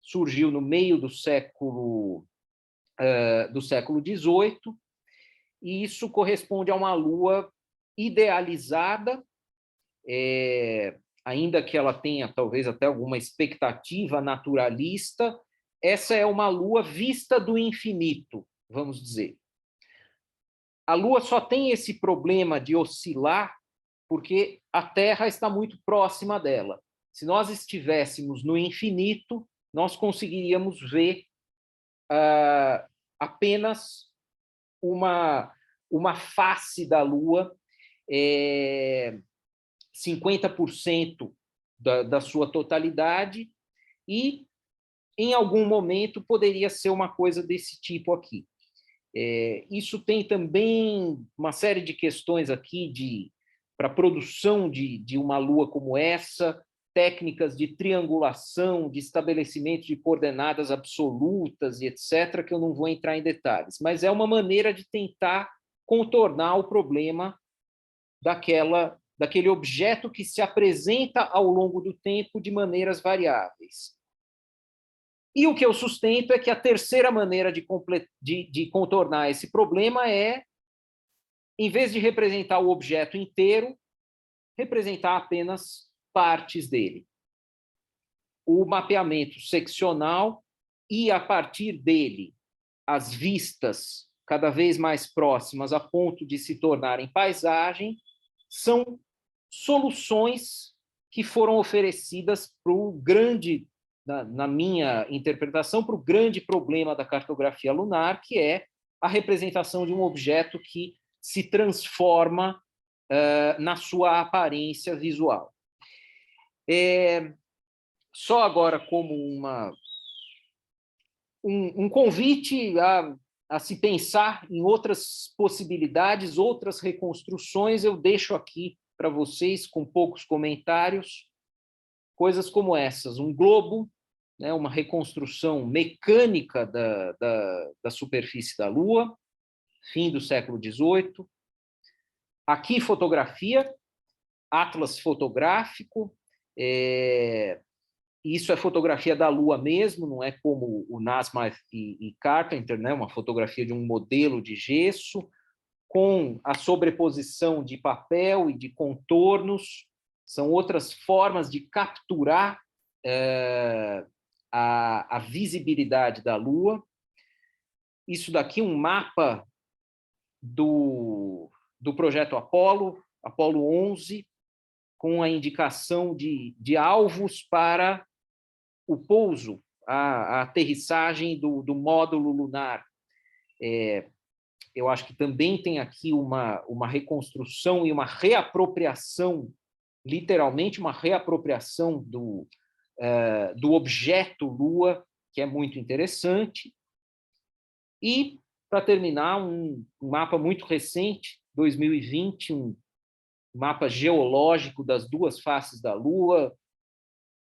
surgiu no meio do século XVIII, e isso corresponde a uma Lua idealizada, ainda que ela tenha talvez até alguma expectativa naturalista, essa é uma Lua vista do infinito, vamos dizer. A Lua só tem esse problema de oscilar porque a Terra está muito próxima dela. Se nós estivéssemos no infinito, nós conseguiríamos ver apenas uma face da Lua, 50% da sua totalidade, e em algum momento poderia ser uma coisa desse tipo aqui. Isso tem também uma série de questões aqui para a produção de uma Lua como essa, técnicas de triangulação, de estabelecimento de coordenadas absolutas e etc., que eu não vou entrar em detalhes, mas é uma maneira de tentar contornar o problema daquele objeto que se apresenta ao longo do tempo de maneiras variáveis. E o que eu sustento é que a terceira maneira de contornar esse problema é, em vez de representar o objeto inteiro, representar apenas partes dele. O mapeamento seccional e, a partir dele, as vistas cada vez mais próximas a ponto de se tornarem paisagem, são soluções que foram oferecidas para o grande, na minha interpretação, para o grande problema da cartografia lunar, que é a representação de um objeto que se transforma na sua aparência visual. Só agora como um convite a se pensar em outras possibilidades, outras reconstruções, eu deixo aqui para vocês, com poucos comentários, coisas como essas: um globo, né, uma reconstrução mecânica da superfície da Lua, fim do século XVIII. Aqui, fotografia, atlas fotográfico, isso é fotografia da Lua mesmo, não é como o Nasmyth e Carpenter, né? Uma fotografia de um modelo de gesso, com a sobreposição de papel e de contornos. São outras formas de capturar a visibilidade da Lua. Isso daqui é um mapa do projeto Apollo 11, com a indicação de alvos para o pouso, a aterrissagem do módulo lunar. Eu acho que também tem aqui uma reconstrução e uma reapropriação, literalmente uma reapropriação do objeto Lua, que é muito interessante. E, para terminar, um mapa muito recente, 2020, um mapa geológico das duas faces da Lua,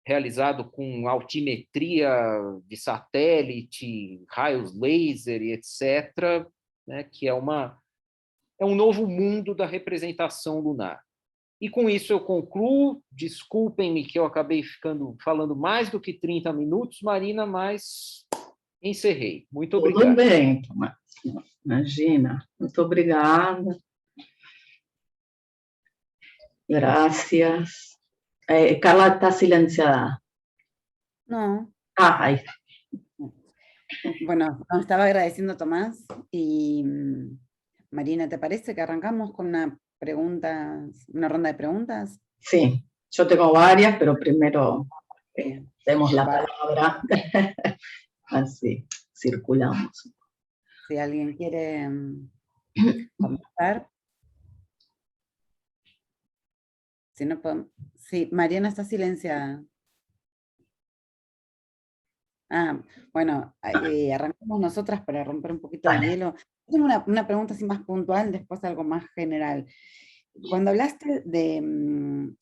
realizado com altimetria de satélite, raios laser e etc., né, que é um novo mundo da representação lunar. E com isso eu concluo. Desculpem-me que eu acabei falando mais do que 30 minutos, Marina, mas encerrei. Muito obrigado. Tudo bem, Tomás. Imagina. Muito obrigada. Gracias. Carla está silenciada. No. Ahí. Bueno, nos estaba agradeciendo Tomás y Marina, ¿te parece que arrancamos con una ronda de preguntas? Sí, yo tengo varias, pero primero demos la palabra, así circulamos. Si alguien quiere comenzar. Si no podemos... Sí, Mariana está silenciada. Bueno, arrancamos nosotras para romper un poquito el hielo. Tengo una pregunta así más puntual, después algo más general. Cuando hablaste de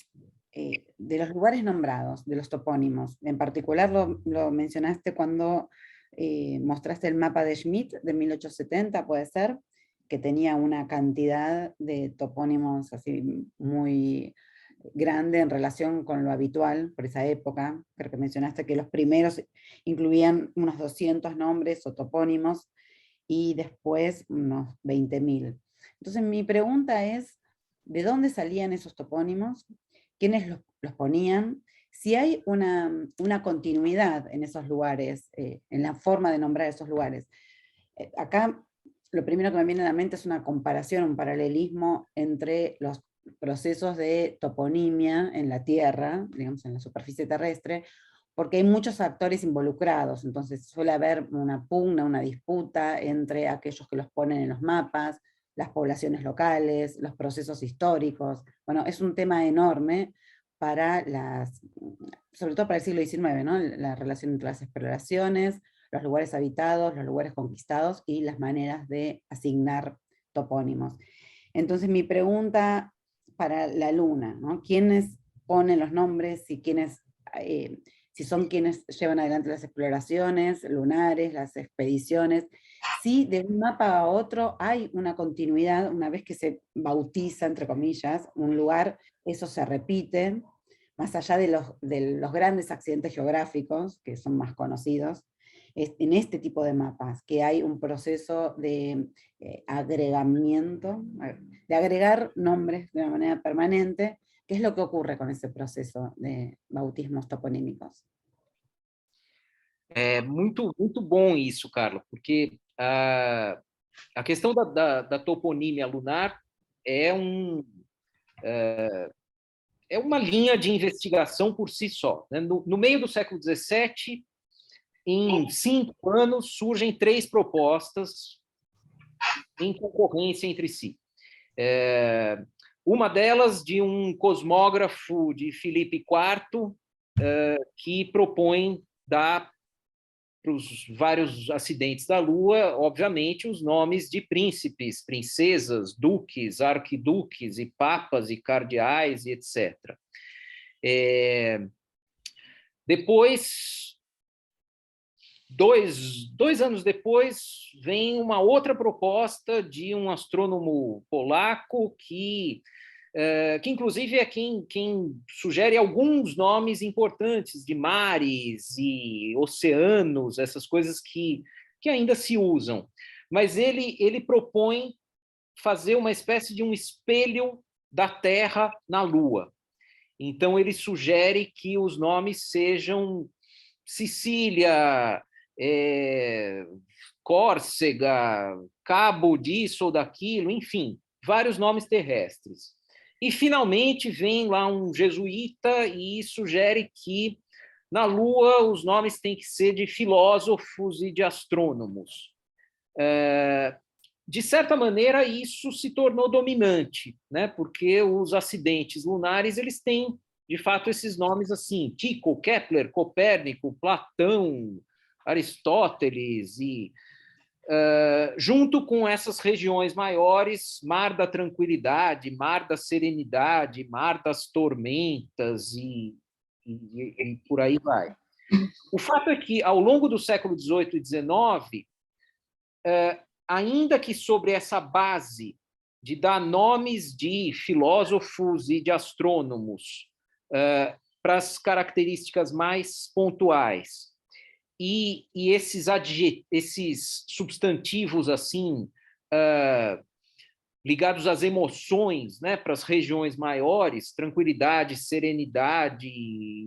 de los lugares nombrados, de los topónimos. En particular lo mencionaste cuando mostraste el mapa de Schmidt de 1870, puede ser, que tenía una cantidad de topónimos así muy grande en relación con lo habitual por esa época. Creo que mencionaste que los primeros incluían unos 200 nombres o topónimos y después unos 20.000. Entonces mi pregunta es, ¿de dónde salían esos topónimos? ¿Quiénes los ponían? Si hay una continuidad en esos lugares, en la forma de nombrar esos lugares. Acá lo primero que me viene a la mente es una comparación, un paralelismo entre los procesos de toponimia en la Tierra, digamos en la superficie terrestre, porque hay muchos actores involucrados, entonces suele haber una pugna, una disputa entre aquellos que los ponen en los mapas, las poblaciones locales, los procesos históricos. Bueno, es un tema enorme para sobre todo para el siglo XIX, ¿no? La relación entre las exploraciones, los lugares habitados, los lugares conquistados y las maneras de asignar topónimos. Entonces mi pregunta para la Luna, ¿no? ¿Quiénes ponen los nombres y si son quienes llevan adelante las exploraciones lunares, las expediciones? Si de un mapa a otro hay una continuidad, una vez que se bautiza, entre comillas, un lugar, eso se repite, más allá de los grandes accidentes geográficos, que son más conocidos, en este tipo de mapas, que hay un proceso de agregamiento, de agregar nombres de una manera permanente. ¿Qué es lo que ocurre con esse processo de bautismos toponímicos? É muito bom isso, Carla, porque a questão da toponímia lunar é uma linha de investigação por si só, né? No meio do século XVII, em 5 anos, surgem 3 propostas em concorrência entre si. Uma delas de um cosmógrafo de Filipe IV, que propõe dar para os vários acidentes da Lua, obviamente, os nomes de príncipes, princesas, duques, arquiduques e papas e cardeais e etc. Depois, dois anos depois, vem uma outra proposta de um astrônomo polaco que inclusive é quem sugere alguns nomes importantes de mares e oceanos, essas coisas que ainda se usam. Mas ele propõe fazer uma espécie de um espelho da Terra na Lua. Então, ele sugere que os nomes sejam Sicília, Córcega, Cabo disso ou daquilo, enfim, vários nomes terrestres. E, finalmente, vem lá um jesuíta e sugere que, na Lua, os nomes têm que ser de filósofos e de astrônomos. De certa maneira, isso se tornou dominante, né? Porque os acidentes lunares eles têm, de fato, esses nomes assim, Tycho, Kepler, Copérnico, Platão, Aristóteles e... junto com essas regiões maiores, Mar da Tranquilidade, Mar da Serenidade, Mar das Tormentas e por aí vai. O fato é que, ao longo do século XVIII e XIX, ainda que sobre essa base de dar nomes de filósofos e de astrônomos para as características mais pontuais, e esses substantivos assim ligados às emoções, né, para as regiões maiores, tranquilidade, serenidade,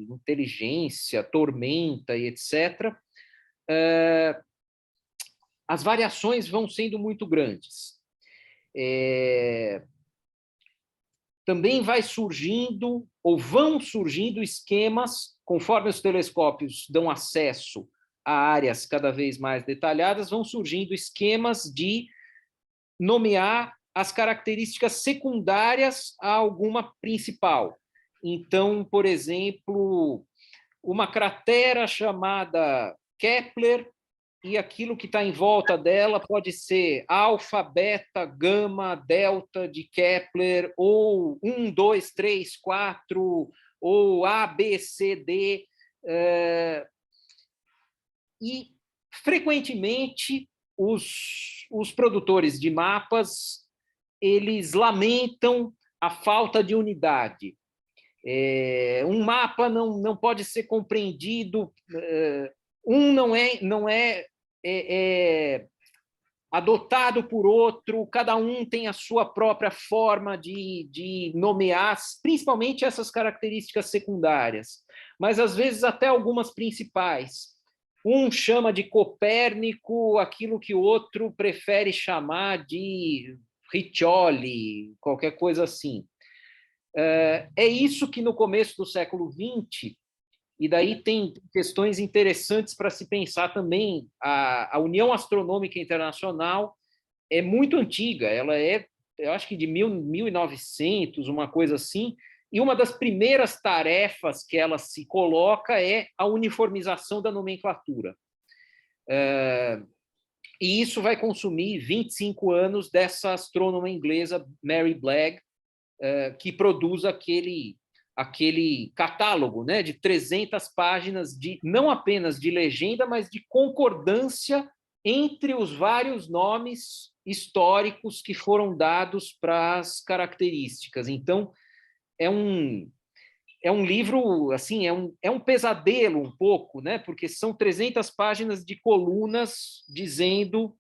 inteligência, tormenta e etc., as variações vão sendo muito grandes. Também vai surgindo, ou vão surgindo esquemas, conforme os telescópios dão acesso a áreas cada vez mais detalhadas, vão surgindo esquemas de nomear as características secundárias a alguma principal. Então, por exemplo, uma cratera chamada Kepler, e aquilo que está em volta dela pode ser alfa, beta, gama, delta de Kepler, ou 1, 2, 3, 4, ou A, B, C, D, e frequentemente os produtores de mapas, eles lamentam a falta de unidade. Um mapa não pode ser compreendido, não é adotado por outro, cada um tem a sua própria forma de nomear, principalmente essas características secundárias, mas às vezes até algumas principais. Um chama de Copérnico aquilo que o outro prefere chamar de Riccioli, qualquer coisa assim. É isso que no começo do século XX, e daí tem questões interessantes para se pensar também. A União Astronômica Internacional é muito antiga, ela eu acho que de 1900, uma coisa assim, e uma das primeiras tarefas que ela se coloca é a uniformização da nomenclatura. E isso vai consumir 25 anos dessa astrônoma inglesa, Mary Blagg, que produz aquele catálogo, né, de 300 páginas, não apenas de legenda, mas de concordância entre os vários nomes históricos que foram dados para as características. Então, é um livro, assim, é um pesadelo um pouco, né, porque são 300 páginas de colunas dizendo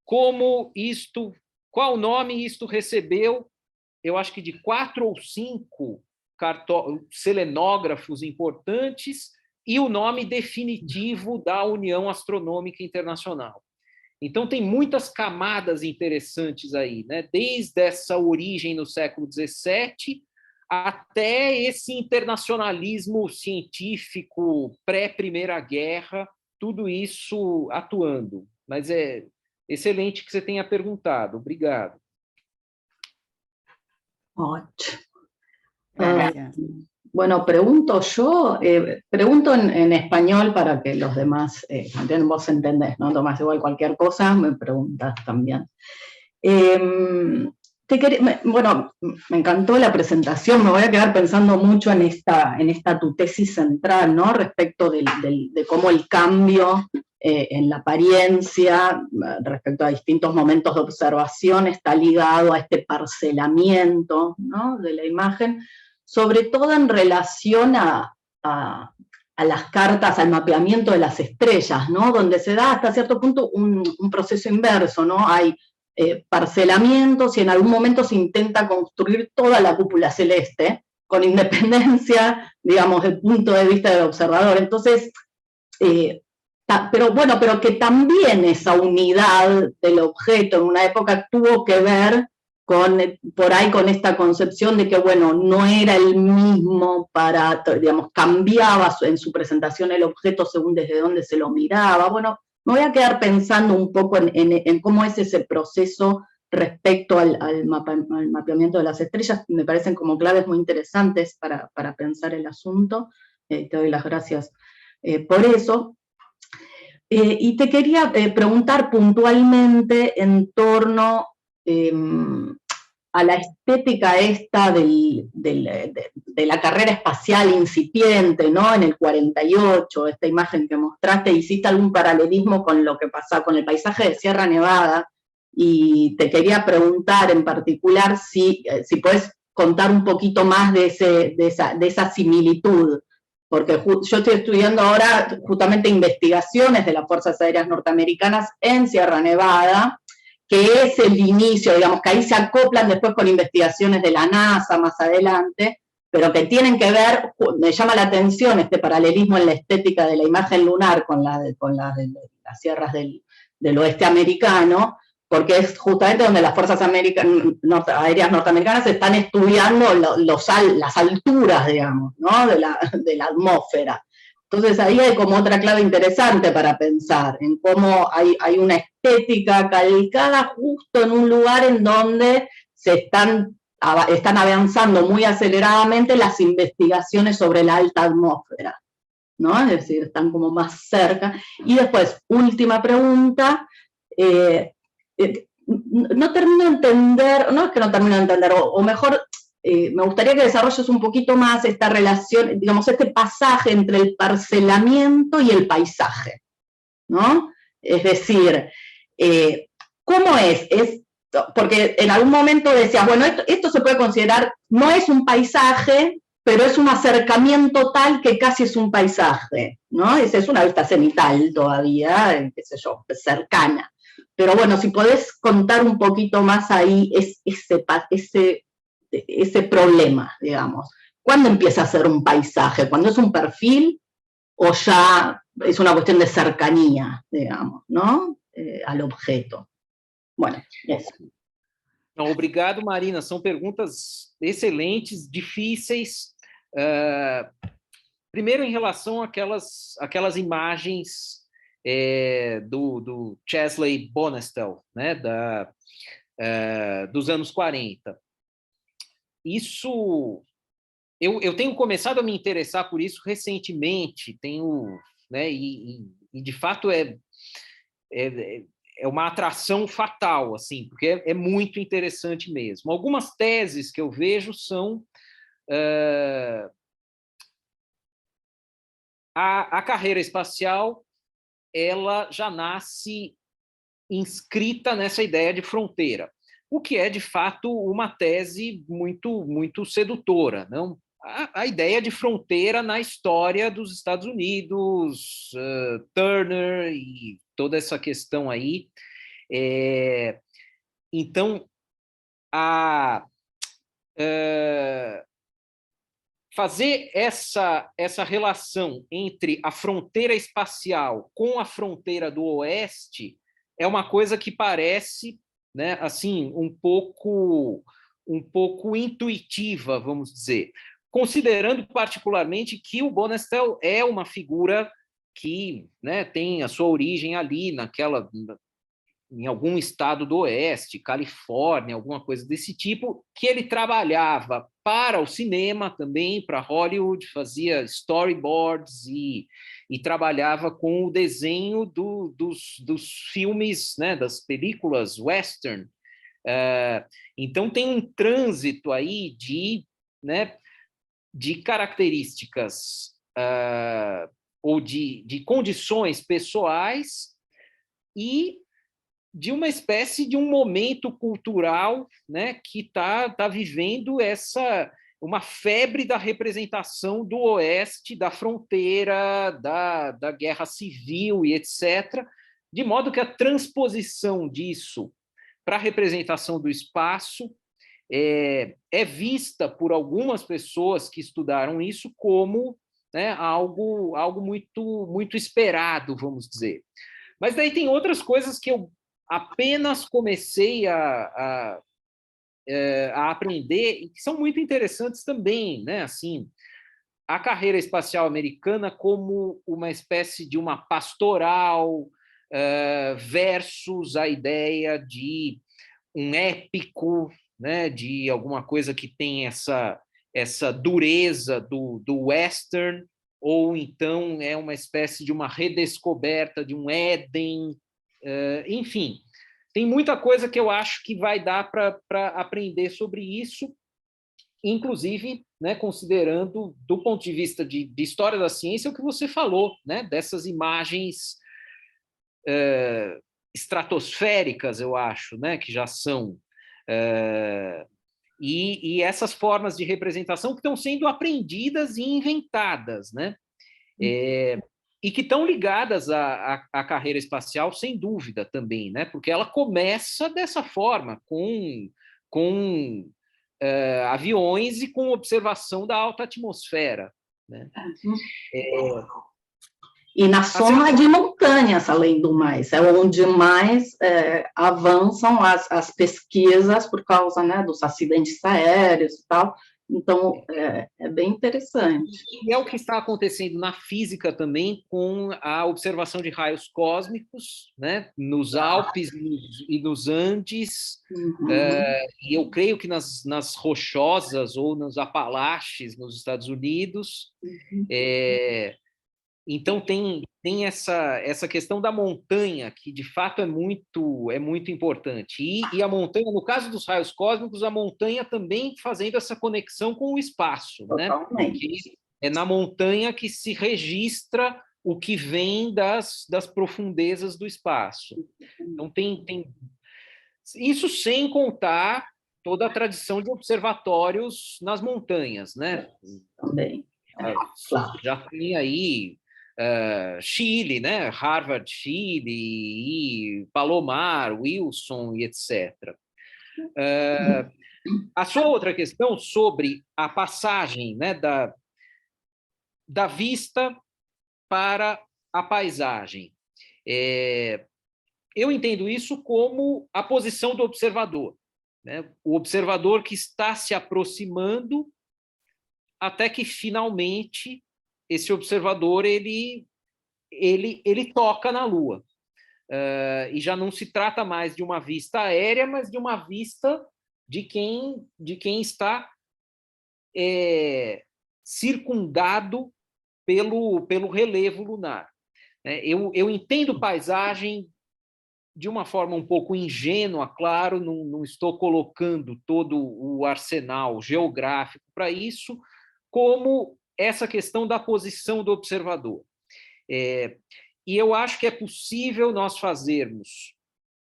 qual nome isto recebeu. Eu acho que de 4 ou 5 selenógrafos importantes e o nome definitivo da União Astronômica Internacional. Então, tem muitas camadas interessantes aí, né? Desde essa origem no século XVII até esse internacionalismo científico pré-Primeira Guerra, tudo isso atuando. Mas é excelente que você tenha perguntado. Obrigado. Bueno, pregunto yo, pregunto en español para que los demás entiendan. Vos entendés, ¿no, Tomás? Igual cualquier cosa me preguntas también. Bueno, me encantó la presentación, me voy a quedar pensando mucho en esta tu tesis central, ¿no? Respecto de cómo el cambio en la apariencia, respecto a distintos momentos de observación, está ligado a este parcelamiento, ¿no?, de la imagen, sobre todo en relación a las cartas, al mapeamiento de las estrellas, ¿no?, donde se da hasta cierto punto un proceso inverso, ¿no? Hay parcelamientos y en algún momento se intenta construir toda la cúpula celeste, con independencia, digamos, del punto de vista del observador. Entonces, pero que también esa unidad del objeto en una época tuvo que ver por ahí con esta concepción de que, bueno, no era el mismo para, digamos, cambiaba en su presentación el objeto según desde dónde se lo miraba. Bueno, me voy a quedar pensando un poco en cómo es ese proceso respecto al mapeamiento de las estrellas. Me parecen como claves muy interesantes para pensar el asunto. Te doy las gracias por eso. Y te quería preguntar puntualmente en torno a la estética esta de la carrera espacial incipiente, ¿no?, en el 48, esta imagen que mostraste, hiciste algún paralelismo con lo que pasaba con el paisaje de Sierra Nevada, y te quería preguntar en particular si puedes contar un poquito más de esa similitud, porque yo estoy estudiando ahora justamente investigaciones de las Fuerzas Aéreas Norteamericanas en Sierra Nevada, que es el inicio, digamos, que ahí se acoplan después con investigaciones de la NASA más adelante, pero que tienen que ver, me llama la atención este paralelismo en la estética de la imagen lunar con la de las sierras del oeste americano, porque es justamente donde las Fuerzas Aéreas Norteamericanas están estudiando las alturas, digamos, ¿no?, de la atmósfera. Entonces ahí hay como otra clave interesante para pensar, en cómo hay una estética calcada justo en un lugar en donde están avanzando muy aceleradamente las investigaciones sobre la alta atmósfera, ¿no? Es decir, están como más cerca. Y después, última pregunta, no termino de entender, no es que no termino de entender, o mejor, me gustaría que desarrolles un poquito más esta relación, digamos, este pasaje entre el parcelamiento y el paisaje, ¿no? Es decir, ¿cómo es? Porque en algún momento decías, bueno, esto se puede considerar, no es un paisaje, pero es un acercamiento tal que casi es un paisaje, ¿no? Esa es una vista cenital todavía, qué sé yo, cercana. Pero bueno, si podés contar un poquito más ahí ese problema, digamos. ¿Cuándo empieza a ser un paisaje? ¿Cuándo es un perfil o ya es una cuestión de cercanía, digamos, ¿no? Al objeto. Bueno, eso. Não, obrigado, Marina. São perguntas excelentes, difíceis. Primeiro, em relação àquelas imagens do Chesley Bonestell, né, dos anos 40. Isso, eu tenho começado a me interessar por isso recentemente, né, e de fato é uma atração fatal, assim, porque é muito interessante mesmo. Algumas teses que eu vejo são a carreira espacial, ela já nasce inscrita nessa ideia de fronteira, o que é, de fato, uma tese muito, muito sedutora, não? A ideia de fronteira na história dos Estados Unidos, Turner e toda essa questão aí. Então, fazer essa relação entre a fronteira espacial com a fronteira do Oeste é uma coisa que parece, né, assim, um pouco intuitiva, vamos dizer, considerando particularmente que o Bonestell é uma figura que, né, tem a sua origem ali em algum estado do Oeste, Califórnia, alguma coisa desse tipo, que ele trabalhava para o cinema também, para Hollywood, fazia storyboards e trabalhava com o desenho dos filmes, né, das películas western. Então tem um trânsito aí né, de características ou de condições pessoais e de uma espécie de um momento cultural, né, que está vivendo uma febre da representação do Oeste, da fronteira, da guerra civil e etc., de modo que a transposição disso para a representação do espaço é vista por algumas pessoas que estudaram isso como, né, algo muito, muito esperado, vamos dizer. Mas daí tem outras coisas que eu apenas comecei a aprender e que são muito interessantes também, né? Assim, a carreira espacial americana como uma espécie de uma pastoral versus a ideia de um épico, né? De alguma coisa que tem essa dureza do western, ou então é uma espécie de uma redescoberta de um Éden. Enfim, tem muita coisa que eu acho que vai dar para aprender sobre isso, inclusive, né, considerando, do ponto de vista de história da ciência, o que você falou, né, dessas imagens estratosféricas, eu acho, né, que já são, e essas formas de representação que estão sendo aprendidas e inventadas, né? E que estão ligadas à carreira espacial, sem dúvida, também, né? Porque ela começa dessa forma, com aviões e com observação da alta atmosfera, né? E na zona de montanhas, além do mais, é onde mais avançam as pesquisas por causa, né, dos acidentes aéreos e tal. Então, é bem interessante. E é o que está acontecendo na física também, com a observação de raios cósmicos, né, nos Alpes e nos Andes, e eu creio que nas Rochosas ou nos Apalaches, nos Estados Unidos, Então, tem essa questão da montanha, que de fato é muito importante. E a montanha, no caso dos raios cósmicos, a montanha também fazendo essa conexão com o espaço, né? Porque é na montanha que se registra o que vem das profundezas do espaço. Então, tem isso sem contar toda a tradição de observatórios nas montanhas, né? Também. Claro. Já tem aí Chile, né? Harvard, Chile, e Palomar, Wilson, e etc. A sua outra questão sobre a passagem, né, da vista para a paisagem. Eu entendo isso como a posição do observador, né? O observador que está se aproximando até que, finalmente, esse observador ele toca na Lua. E já não se trata mais de uma vista aérea, mas de uma vista de quem está circundado pelo relevo lunar. Eu entendo paisagem de uma forma um pouco ingênua, claro, não estou colocando todo o arsenal geográfico para isso, como essa questão da posição do observador. E eu acho que é possível nós fazermos,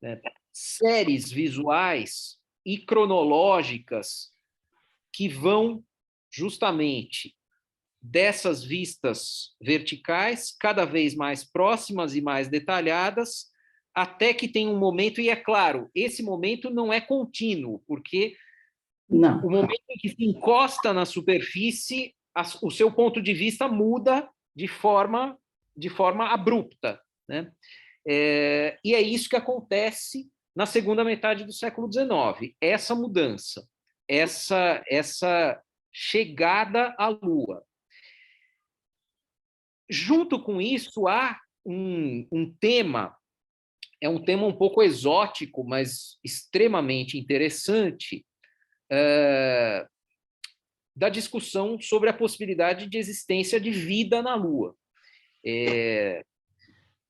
né, séries visuais e cronológicas que vão justamente dessas vistas verticais, cada vez mais próximas e mais detalhadas, até que tem um momento, e é claro, esse momento não é contínuo, porque o momento em que se encosta na superfície, o seu ponto de vista muda de forma abrupta, né? E é isso que acontece na segunda metade do século XIX, essa mudança, essa chegada à Lua. Junto com isso, há um tema, é um tema um pouco exótico, mas extremamente interessante, da discussão sobre a possibilidade de existência de vida na Lua.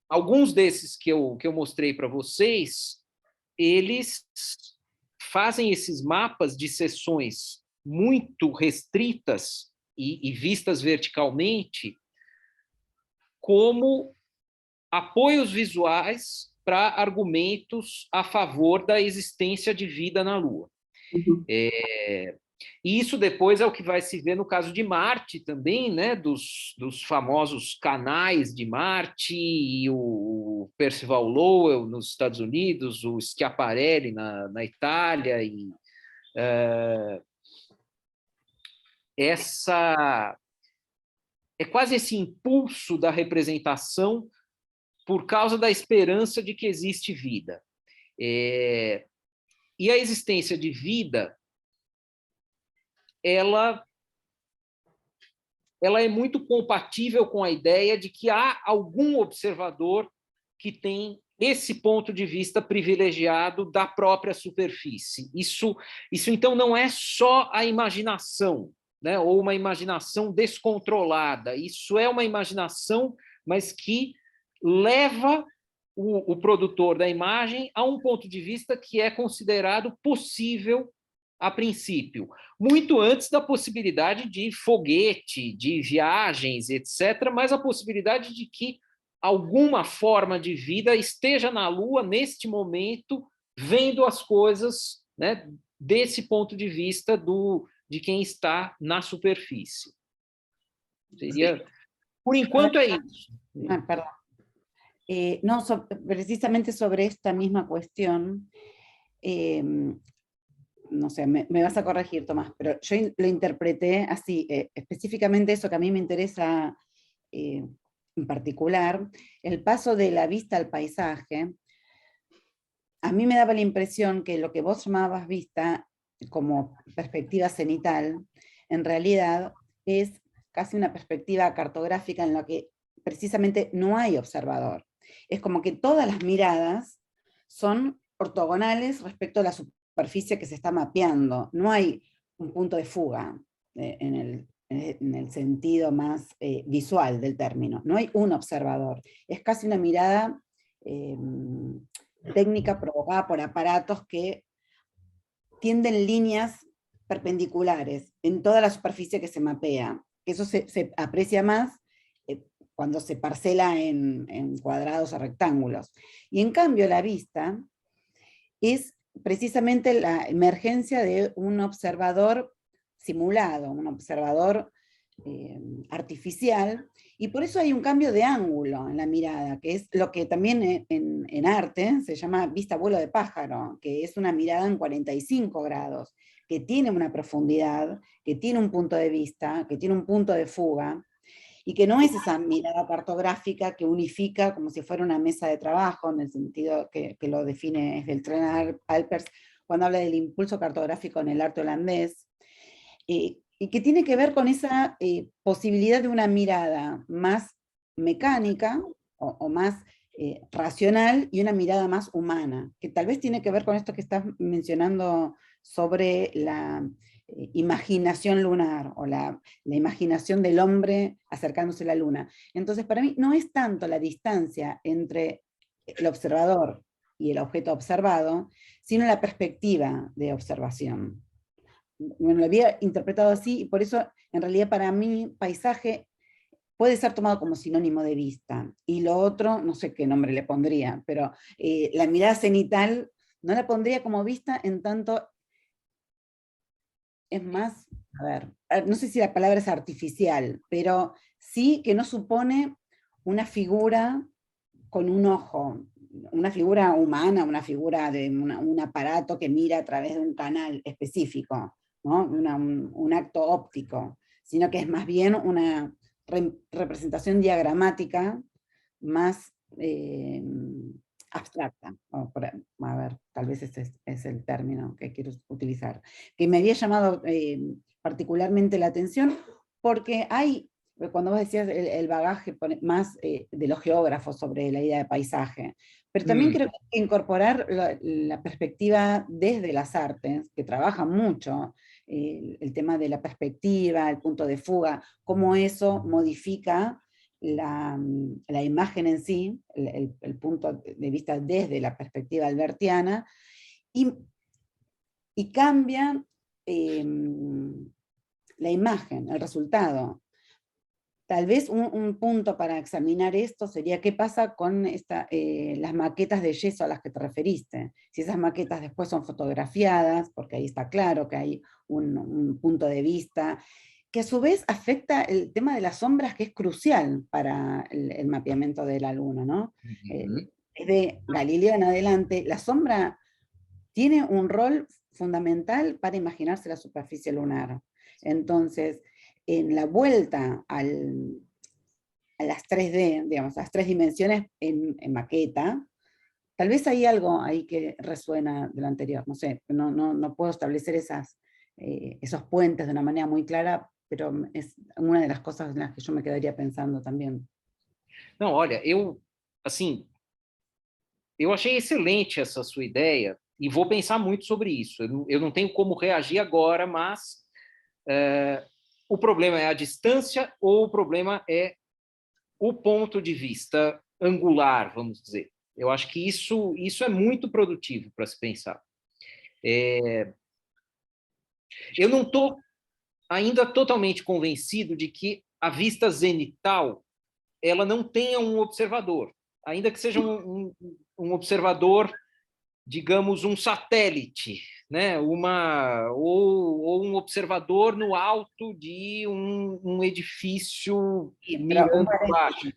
Alguns desses que eu mostrei para vocês, eles fazem esses mapas de seções muito restritas e vistas verticalmente como apoios visuais para argumentos a favor da existência de vida na Lua. E isso depois é o que vai se ver no caso de Marte também, né? Dos famosos canais de Marte, e o Percival Lowell nos Estados Unidos, o Schiaparelli na Itália, e é quase esse impulso da representação por causa da esperança de que existe vida. E a existência de vida, ela é muito compatível com a ideia de que há algum observador que tem esse ponto de vista privilegiado da própria superfície. Isso então, não é só a imaginação, né, ou uma imaginação descontrolada. Isso é uma imaginação, mas que leva o produtor da imagem a um ponto de vista que é considerado possível a princípio, muito antes da possibilidade de foguete, de viagens, etc., mas a possibilidade de que alguma forma de vida esteja na Lua neste momento, vendo as coisas, né, desse ponto de vista de quem está na superfície. Por enquanto é isso. Perdón. No, precisamente sobre esta misma cuestión, no sé, me vas a corregir, Tomás, pero yo lo interpreté así, específicamente eso que a mí me interesa en particular, el paso de la vista al paisaje. A mí me daba la impresión que lo que vos llamabas vista como perspectiva cenital, en realidad es casi una perspectiva cartográfica en la que precisamente no hay observador. Es como que todas las miradas son ortogonales respecto a la superficie que se está mapeando. No hay un punto de fuga. Es en el sentido más visual del término. No hay un observador, es casi una mirada técnica provocada por aparatos que tienden líneas perpendiculares en toda la superficie que se mapea. Eso se aprecia más cuando se parcela en cuadrados o rectángulos. Y en cambio la vista es precisamente la emergencia de un observador simulado, un observador artificial, y por eso hay un cambio de ángulo en la mirada, que es lo que también en arte se llama vista vuelo de pájaro, que es una mirada en 45 grados, que tiene una profundidad, que tiene un punto de vista, que tiene un punto de fuga, y que no es esa mirada cartográfica que unifica como si fuera una mesa de trabajo, en el sentido que lo define Beltrán Alpers cuando habla del impulso cartográfico en el arte holandés, y que tiene que ver con esa posibilidad de una mirada más mecánica o más racional y una mirada más humana, que tal vez tiene que ver con esto que estás mencionando sobre la imaginación lunar o la imaginación del hombre acercándose a la luna. Entonces, para mí no es tanto la distancia entre el observador y el objeto observado, sino la perspectiva de observación. Me lo había interpretado así, y por eso, en realidad, para mí, paisaje puede ser tomado como sinónimo de vista, y lo otro, no sé qué nombre le pondría, pero la mirada cenital no la pondría como vista, en tanto es más, a ver, no sé si la palabra es artificial, pero sí que no supone una figura con un ojo, una figura humana, una figura de un aparato que mira a través de un canal específico, ¿no? Un acto óptico, sino que es más bien una representación diagramática más abstracta. A ver, tal vez ese es el término que quiero utilizar. Que me había llamado particularmente la atención porque hay, cuando vos decías el bagaje más de los geógrafos sobre la idea de paisaje, pero también creo que hay que incorporar la perspectiva desde las artes, que trabajan mucho el tema de la perspectiva, el punto de fuga, cómo eso modifica la imagen en sí, el punto de vista desde la perspectiva albertiana, y cambia la imagen, el resultado. Tal vez un punto para examinar esto sería qué pasa con las maquetas de yeso a las que te referiste. Si esas maquetas después son fotografiadas, porque ahí está claro que hay un punto de vista, que a su vez afecta el tema de las sombras, que es crucial para el mapeamiento de la luna, ¿no? Desde Galileo en adelante, la sombra tiene un rol fundamental para imaginarse la superficie lunar. Entonces, en la vuelta a las 3D, digamos, a las 3 dimensiones en maqueta, tal vez hay algo ahí que resuena de lo anterior, no sé, no puedo establecer esos puentes de una manera muy clara, pero es una de las cosas en las que yo me quedaría pensando también. Não, olha, eu achei excelente essa sua ideia e vou pensar muito sobre isso. Eu não tenho como reagir agora, mas o problema é a distância ou o problema é o ponto de vista angular, vamos dizer. Eu acho que isso é muito produtivo para se pensar. Eu não estou ainda totalmente convencido de que a vista zenital ela não tenha um observador, ainda que seja um observador, digamos, um satélite, né? Ou um observador no alto de um edifício mirando baixo.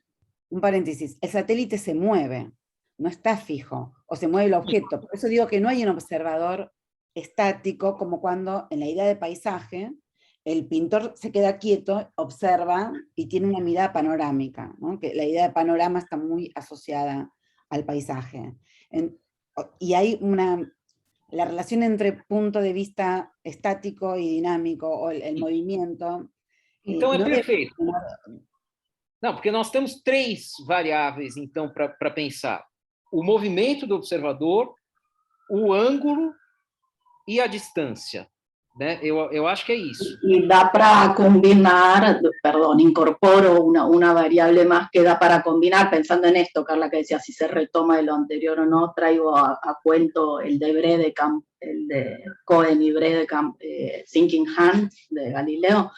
Un paréntesis, el satélite se mueve, no está fijo, o se mueve el objeto. Por eso digo que no hay un observador estático, como cuando en la idea de paisaje, el pintor se queda quieto, observa y tiene una mirada panorámica, ¿no? Que la idea de panorama está muy asociada al paisaje. Y hay la relación entre punto de vista estático y dinámico, o el movimiento. Então é perfeito. Não, porque nós temos 3 variáveis, então, para pensar. O movimento do observador, o ângulo e a distância. né? Eu acho que é isso. Y da para combinar, perdón, incorporo una variable más que da para combinar, pensando en esto, Carla, que decía si se retoma de lo anterior o no, traigo a cuento el de Bredecamp, el de Cohen y Bredecamp, Thinking Hand, de Galileo,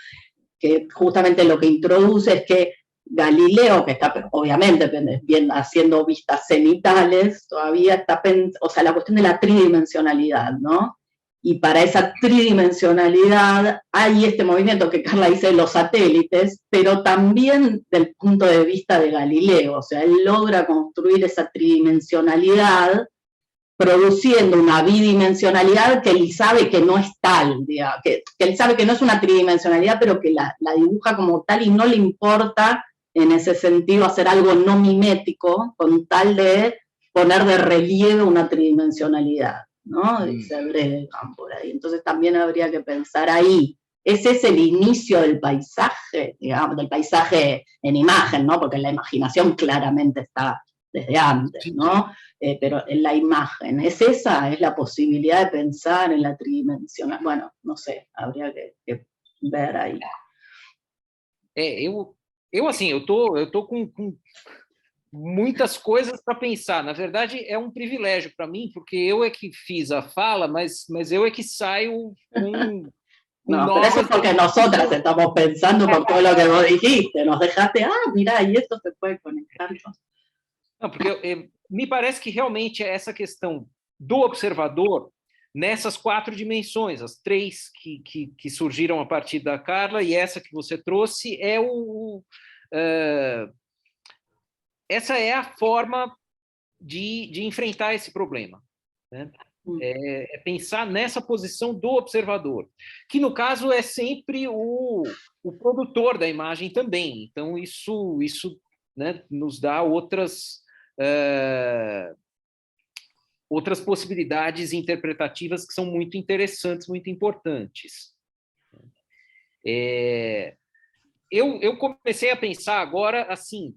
que justamente lo que introduce es que Galileo, que está obviamente bien haciendo vistas cenitales, todavía está, o sea, la cuestión de la tridimensionalidad, ¿no? Y para esa tridimensionalidad hay este movimiento que Carla dice de los satélites, pero también del punto de vista de Galileo, o sea, él logra construir esa tridimensionalidad produciendo una bidimensionalidad que él sabe que no es tal, digamos, que él sabe que no es una tridimensionalidad, pero que la dibuja como tal y no le importa en ese sentido hacer algo no mimético con tal de poner de relieve una tridimensionalidad, ¿no? Dice Bredecamp por ahí. Entonces también habría que pensar ahí. Ese es el inicio del paisaje, digamos, del paisaje en imagen, ¿no? Porque la imaginación claramente está desde antes, ¿no? Pero en la imagen, ¿es esa? ¿Es la posibilidad de pensar en la tridimensional? Bueno, no sé, habría que ver aí. Eu tô com muitas coisas para pensar. Na verdade, é um privilégio para mim, porque eu é que fiz a fala, mas eu é que saio com no, pero eso es porque nosotras estamos pensando por todo lo que vos dijiste, nos dejaste, mirá, y esto se puede conectar. Não, porque me parece que realmente essa questão do observador nessas 4 dimensões, as 3 que surgiram a partir da Carla e essa que você trouxe, essa é a forma de enfrentar esse problema, né? É pensar nessa posição do observador, que no caso é sempre o produtor da imagem também. Então isso né, nos dá outras possibilidades interpretativas que são muito interessantes, muito importantes. Eu comecei a pensar agora, assim,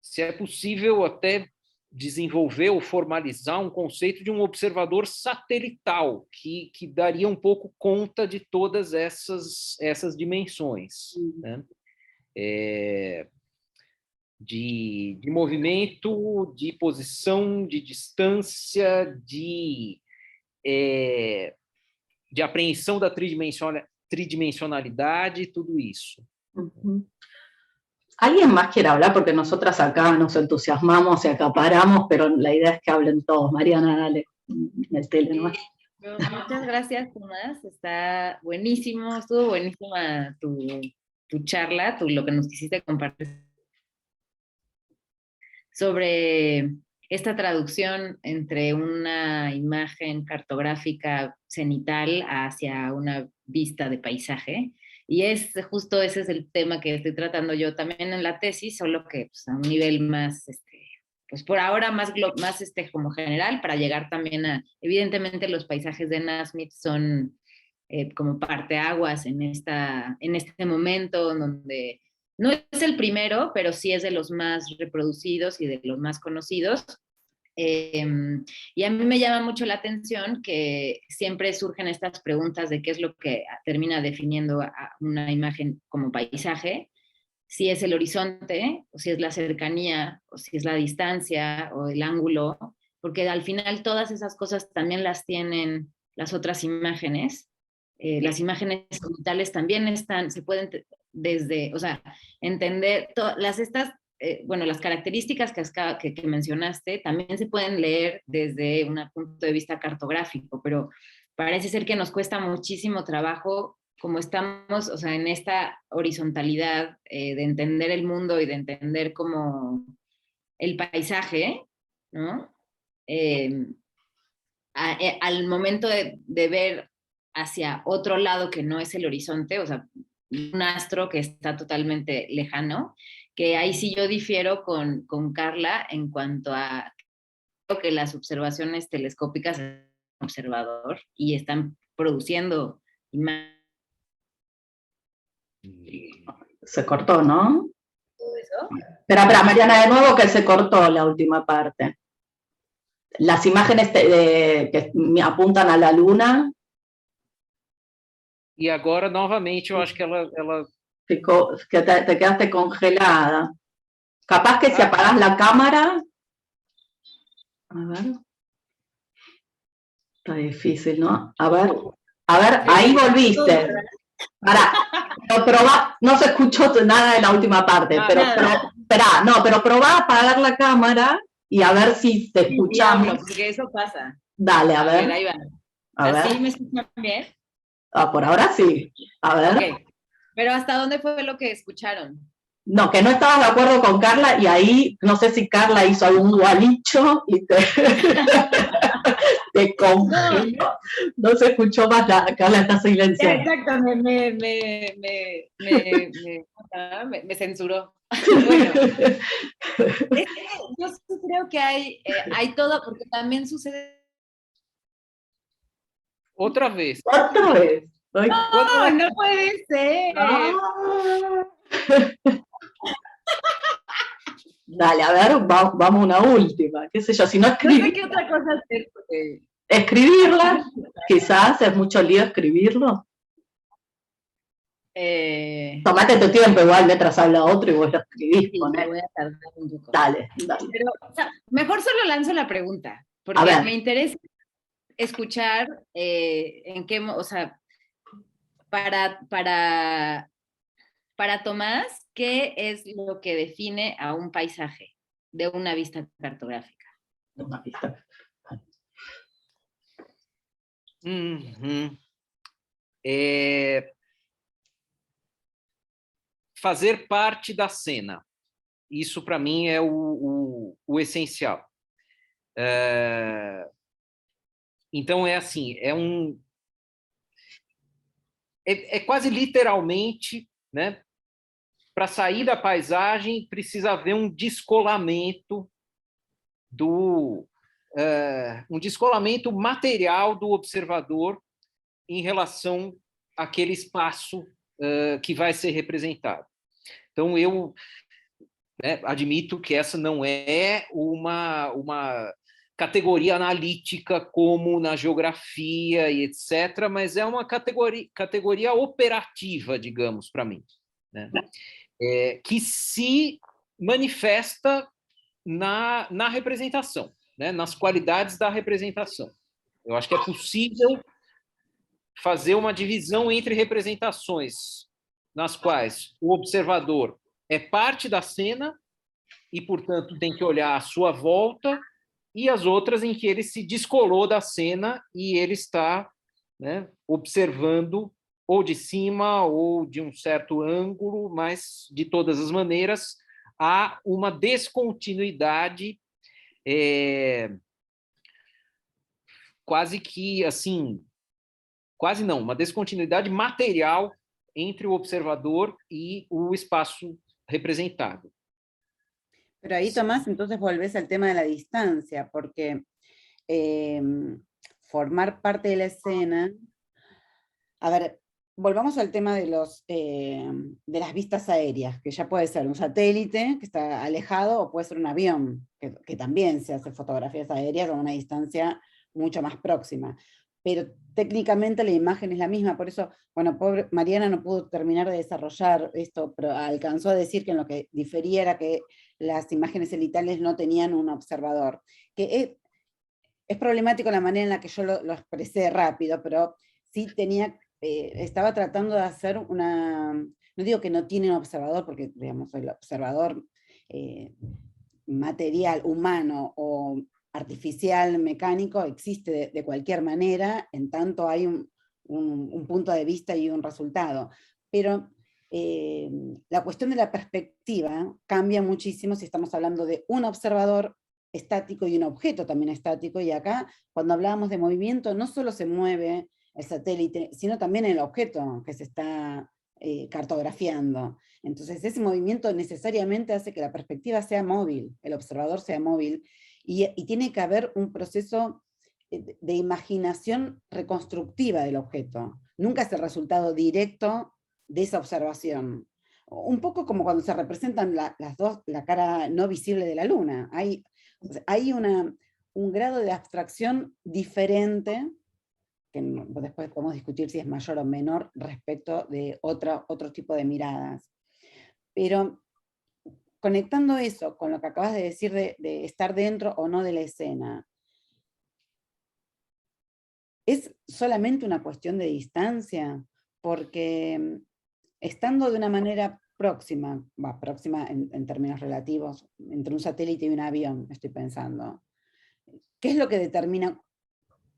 se é possível até desenvolver ou formalizar um conceito de um observador satelital, que daria um pouco conta de todas essas dimensões, né? De movimento, de posição, de distância, de apreensão da tridimensionalidade, tudo isso. ¿Alguien más quiere hablar? Porque nosotras acá nos entusiasmamos y acaparamos, pero la idea es que hablen todos. Mariana, dale, el tele nomás. Muchas gracias, Tomás. Está buenísimo, estuvo buenísima tu charla, lo que nos quisiste compartir sobre esta traducción entre una imagen cartográfica cenital hacia una vista de paisaje. Y justo ese es el tema que estoy tratando yo también en la tesis, solo que pues, a un nivel más, pues por ahora más como general, para llegar también a, evidentemente los paisajes de Nasmyth son como parteaguas en este momento, donde no es el primero, pero sí es de los más reproducidos y de los más conocidos. Y a mí me llama mucho la atención que siempre surgen estas preguntas de qué es lo que termina definiendo a una imagen como paisaje, si es el horizonte, o si es la cercanía, o si es la distancia, o el ángulo, porque al final todas esas cosas también las tienen las otras imágenes. Las imágenes cenitales también se pueden desde, o sea, entender las características que mencionaste también se pueden leer desde un punto de vista cartográfico, pero parece ser que nos cuesta muchísimo trabajo, como estamos, o sea, en esta horizontalidad de entender el mundo y de entender como el paisaje, ¿no? Al momento de ver hacia otro lado que no es el horizonte, o sea, un astro que está totalmente lejano, que ahí sí yo difiero con Carla en cuanto a que las observaciones telescópicas son un observador y están produciendo imágenes. Se cortó, ¿no? ¿Todo eso? Espera, Mariana, de nuevo que se cortó la última parte. Las imágenes que me apuntan a la luna. E agora, novamente, eu acho que ela Ficou, que te quedaste congelada. Capaz que si apagás la cámara... A ver. Está difícil, ¿no? A ver, ahí volviste. Pará, pero probá, no se escuchó nada de la última parte, pero probá a apagar la cámara y a ver si te escuchamos. Diablo, porque eso pasa. Dale, a ver. Ahí va. A ¿Así ver. me escuchan bien? Ah, por ahora sí. A ver. Ok. Pero ¿hasta dónde fue lo que escucharon? No, que no estabas de acuerdo con Carla y ahí no sé si Carla hizo algún gualicho y te, te congeló. No se escuchó más, Carla está silenciada. Exacto, me censuró. Bueno, yo sí creo que hay todo, porque también sucede. Otra vez. Otra vez. Ay, No, no puede ser. ah. Dale, a ver, vamos a una última, qué sé yo, si no No sé escribir, qué otra cosa hacer. Porque... escribirla, quizás es mucho lío escribirlo. Tomate tu tiempo, igual mientras habla otro y vos lo escribís. Sí, me voy a tardar un poco. Dale. Pero, o sea, mejor solo lanzo la pregunta, porque me interesa escuchar en qué, o sea, para Tomás, ¿qué es lo que define a un paisaje de una vista cartográfica? Una vista. Fazer parte da cena. Isso, para mim, é o essencial. Então, é assim, é quase literalmente, né? Para sair da paisagem, precisa haver um descolamento um descolamento material do observador em relação àquele espaço que vai ser representado. Então, eu admito que essa não é uma categoria analítica como na geografia e etc., mas é uma categoria operativa, digamos, para mim, né? Que se manifesta na representação, né? Nas qualidades da representação. Eu acho que é possível fazer uma divisão entre representações nas quais o observador é parte da cena e, portanto, tem que olhar à sua volta, e as outras em que ele se descolou da cena e ele está, né, observando ou de cima ou de um certo ângulo, mas, de todas as maneiras, há uma descontinuidade quase que, assim, quase não, uma descontinuidade material entre o observador y el espacio representado. Pero ahí, Tomás, entonces volvés al tema de la distancia, porque formar parte de la escena... A ver, volvamos al tema de las vistas aéreas, que ya puede ser un satélite que está alejado, o puede ser un avión, que también se hace fotografías aéreas a una distancia mucho más próxima. Pero técnicamente la imagen es la misma, por eso, bueno, pobre Mariana no pudo terminar de desarrollar esto, pero alcanzó a decir que en lo que difería era que las imágenes cenitales no tenían un observador, que es problemático la manera en la que yo lo expresé rápido, pero sí estaba tratando de hacer no digo que no tiene un observador, porque digamos, el observador material, humano o artificial, mecánico, existe de cualquier manera, en tanto hay un punto de vista y un resultado. Pero la cuestión de la perspectiva cambia muchísimo si estamos hablando de un observador estático y un objeto también estático, y acá, cuando hablábamos de movimiento, no solo se mueve el satélite, sino también el objeto que se está cartografiando. Entonces ese movimiento necesariamente hace que la perspectiva sea móvil, el observador sea móvil, y tiene que haber un proceso de imaginación reconstructiva del objeto. Nunca es el resultado directo de esa observación. Un poco como cuando se representan la cara no visible de la luna. Hay un grado de abstracción diferente que después podemos discutir si es mayor o menor respecto de otro tipo de miradas. Pero conectando eso con lo que acabas de decir de estar dentro o no de la escena, ¿es solamente una cuestión de distancia? Porque estando de una manera próxima en términos relativos, entre un satélite y un avión, estoy pensando, ¿qué es lo que determina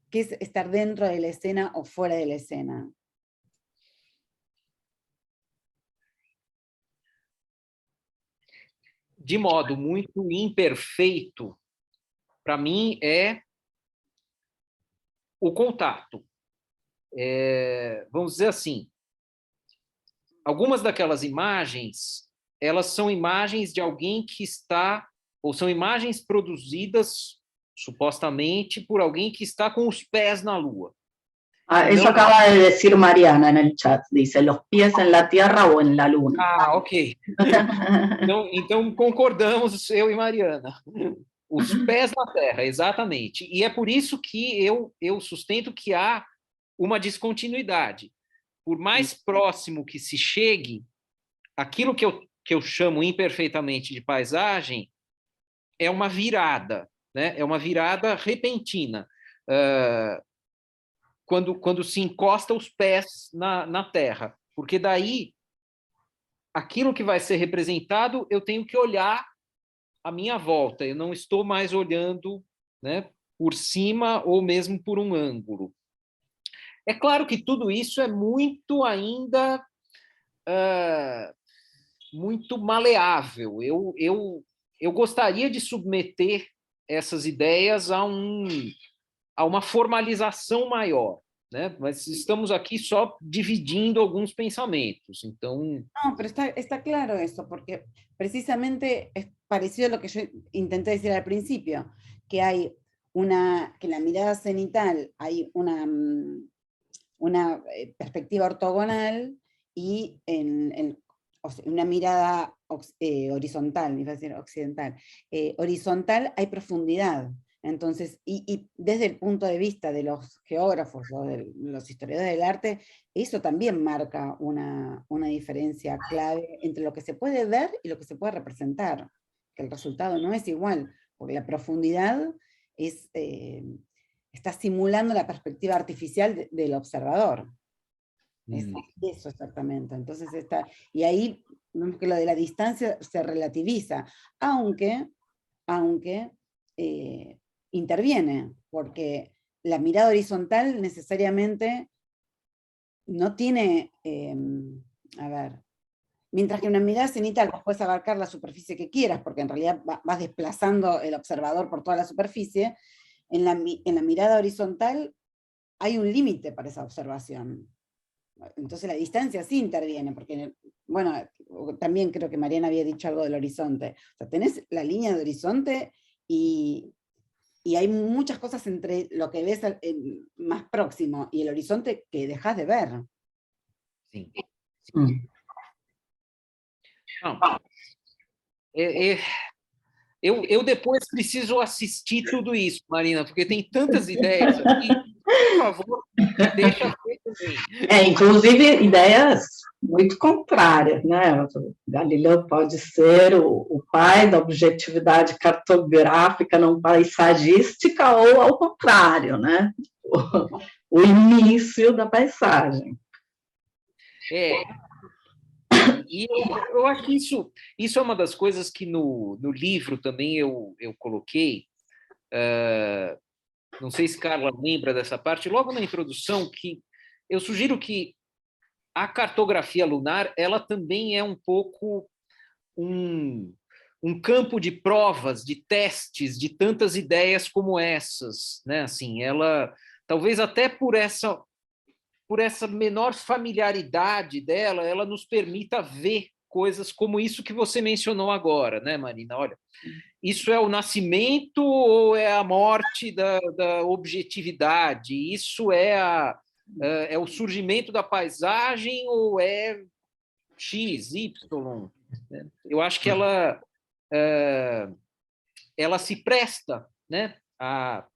qué es estar dentro de la escena o fuera de la escena? De modo muito imperfeito, para mim, é o contato. Vamos dizer assim, algumas daquelas imagens, elas são imagens de alguém que está, ou são imagens produzidas, supostamente, por alguém que está com os pés na Lua. Eso acaba de decir Mariana en el chat, dice, los pies en la Tierra o en la Luna. Ah, ok. Então concordamos, eu e Mariana. Os pés na Terra, exatamente. E é por isso que eu sustento que há uma descontinuidade. Por mais próximo que se chegue, aquilo que eu chamo imperfeitamente de paisagem é uma virada, né? É uma virada repentina. Quando se encosta os pés na terra. Porque daí, aquilo que vai ser representado, eu tenho que olhar à minha volta. Eu não estou mais olhando, né, por cima ou mesmo por um ângulo. É claro que tudo isso é muito ainda muito maleável. Eu gostaria de submeter essas ideias a uma formalização maior, né? Mas estamos aqui só dividindo alguns pensamentos. Então... No, pero está claro eso, porque precisamente es parecido a lo que yo intenté decir al principio, que hay que en la mirada cenital hay una perspectiva ortogonal y o sea, una mirada horizontal, iba a decir occidental, horizontal hay profundidad. Entonces, y desde el punto de vista de los geógrafos o de los historiadores del arte, eso también marca una diferencia clave entre lo que se puede ver y lo que se puede representar, que el resultado no es igual, porque la profundidad está simulando la perspectiva artificial del observador. Es eso exactamente. Entonces y ahí vemos que lo de la distancia se relativiza, aunque interviene, porque la mirada horizontal necesariamente no tiene, mientras que una mirada cenital vos puedes abarcar la superficie que quieras, porque en realidad vas desplazando el observador por toda la superficie, en la mirada horizontal hay un límite para esa observación. Entonces la distancia sí interviene, porque, bueno, también creo que Mariana había dicho algo del horizonte. O sea, tenés la línea de horizonte y hay muchas cosas entre lo que ves más próximo y el horizonte que dejás de ver. Sim. Sim. Não, eu depois preciso assistir tudo isso, Marina, porque tem tantas ideias aqui. Por favor, deixa eu também. Inclusive ideias muito contrárias, né? Galileu pode ser o pai da objetividade cartográfica não paisagística ou ao contrário, né? O início da paisagem. E eu acho que isso é uma das coisas que no livro também eu coloquei. Não sei se Carla lembra dessa parte, logo na introdução, que eu sugiro que a cartografia lunar, ela também é um pouco um campo de provas, de testes, de tantas ideias como essas, né? Assim, ela, talvez até por essa menor familiaridade dela, ela nos permita ver coisas como isso que você mencionou agora, né, Marina? Olha, isso é o nascimento ou é a morte da objetividade? Isso é o surgimento da paisagem ou é X, Y? Eu acho que ela se presta, né, a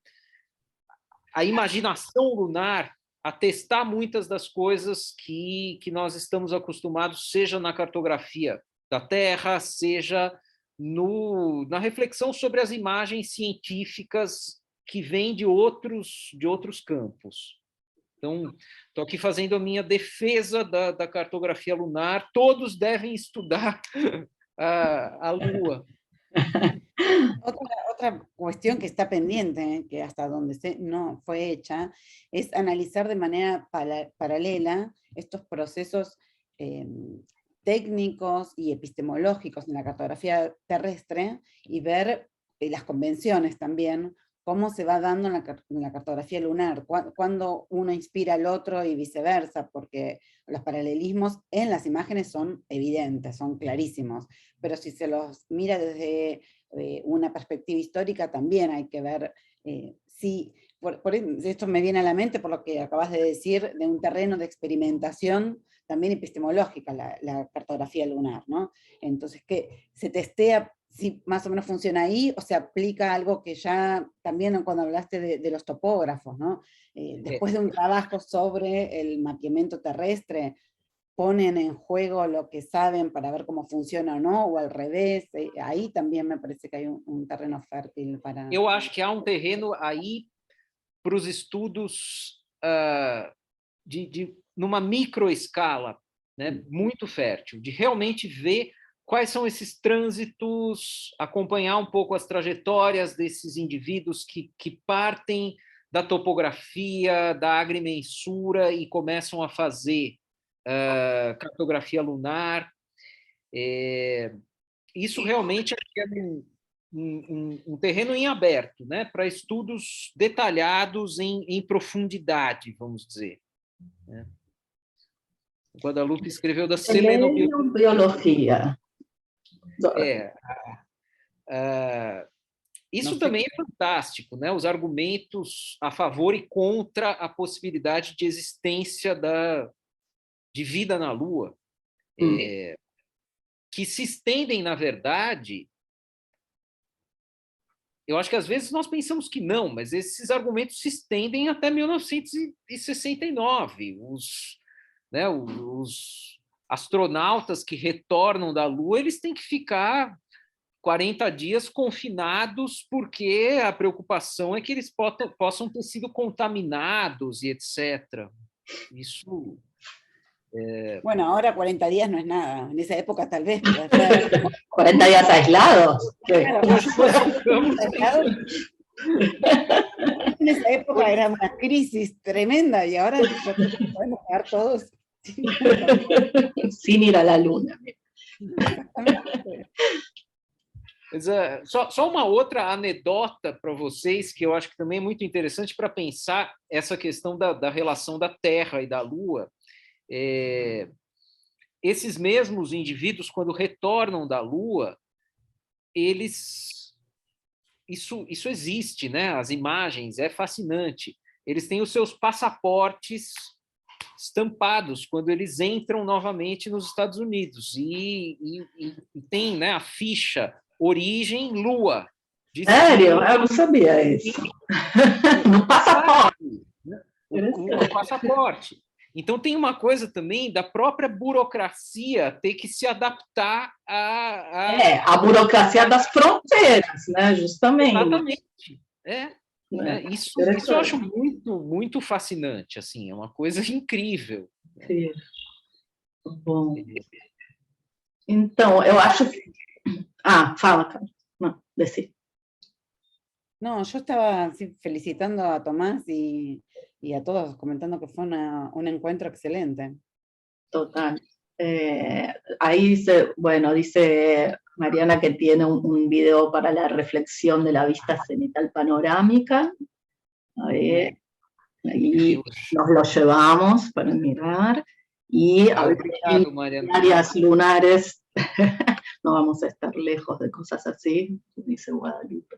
imaginação lunar atestar muitas das coisas que nós estamos acostumados, seja na cartografia da Terra, seja na reflexão sobre as imagens científicas que vêm de outros campos. Então, estou aqui fazendo a minha defesa da cartografia lunar. Todos devem estudar a Lua. Otra cuestión que está pendiente, que hasta donde no fue hecha, es analizar de manera paralela estos procesos técnicos y epistemológicos en la cartografía terrestre y ver las convenciones también, cómo se va dando en la cartografía lunar, cuando uno inspira al otro y viceversa, porque los paralelismos en las imágenes son evidentes, son clarísimos, pero si se los mira desde una perspectiva histórica también hay que ver si, esto me viene a la mente por lo que acabas de decir, de un terreno de experimentación también epistemológica, la cartografía lunar, ¿no? Entonces, que se testea si más o menos funciona ahí, o se aplica algo que ya, también cuando hablaste de los topógrafos, ¿no? Después de un trabajo sobre el mapeamiento terrestre, ponen en juego lo que saben para ver cómo funciona o no, o al revés, ahí también me parece que hay un terreno fértil para... Eu acho que há um terreno aí para os estudos numa microescala, né, muito fértil, de realmente ver quais são esses trânsitos, acompanhar um pouco as trajetórias desses indivíduos que partem da topografia, da agrimensura e começam a fazer cartografia lunar. Isso realmente é um terreno em aberto, né, para estudos detalhados em profundidade, vamos dizer. Né? O Guadalupe escreveu da selenobiologia. Isso também é fantástico, né? Os argumentos a favor e contra a possibilidade de existência de vida na Lua, que se estendem, na verdade, eu acho que às vezes nós pensamos que não, mas esses argumentos se estendem até 1969. Os astronautas que retornam da Lua, eles têm que ficar 40 dias confinados porque a preocupação é que eles possam ter sido contaminados e etc. Isso... Bueno, ahora 40 días no es nada, en esa época tal vez. 40 días aislados. En esa época era una crisis tremenda y ahora podemos quedar todos sin ir a la luna. Só uma outra anedota para vocês, que eu acho que também é muito interessante para pensar essa questão da relação da Terra e da Lua. Esses mesmos indivíduos, quando retornam da Lua, isso existe, né? As imagens, é fascinante. Eles têm os seus passaportes estampados quando eles entram novamente nos Estados Unidos e tem, né, a ficha origem Lua. Sério? Eu não sabia isso. No passaporte. No passaporte. Então, tem uma coisa também da própria burocracia ter que se adaptar a burocracia das fronteiras, né? Justamente. Exatamente. Isso eu acho muito, muito fascinante, assim, é uma coisa incrível. Sim. Bom. Então, eu acho... fala, cara. Não, decide. No, yo estaba así, felicitando a Tomás y a todos, comentando que fue un encuentro excelente. Total. Ahí dice Mariana que tiene un video para la reflexión de la vista cenital panorámica. Ahí nos lo llevamos para mirar. Y áreas lunares, no vamos a estar lejos de cosas así, dice Guadalupe.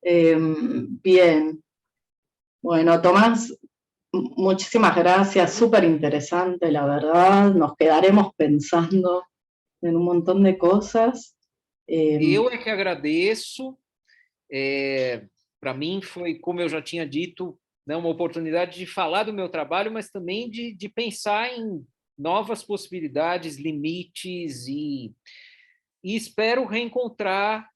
Bien. Bueno, Tomás, muchísimas gracias, súper interesante, la verdad. Nos quedaremos pensando em um montão de coisas. Eu é que agradeço. Para mim foi, como eu já tinha dito, né, uma oportunidade de falar do meu trabalho, mas também de pensar em novas possibilidades, limites, e espero reencontrar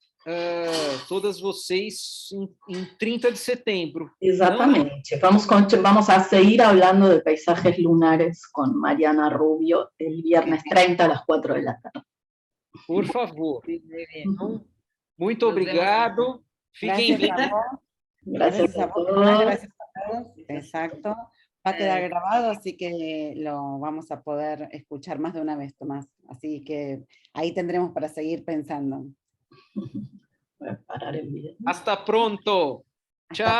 todas vocês em 30 de setembro. Exatamente. Vamos a seguir hablando de paisajes lunares con Mariana Rubio el viernes 30 a las 4 de la tarde. Por favor. Muy bien. Então, muito obrigado. Fiquem bem. Gracias a todos. Gracias a todos. Exacto. Va a quedar grabado, así que lo vamos a poder escuchar más de una vez, Tomás. Así que ahí tendremos para seguir pensando. Voy a parar el video. Hasta pronto. Chao.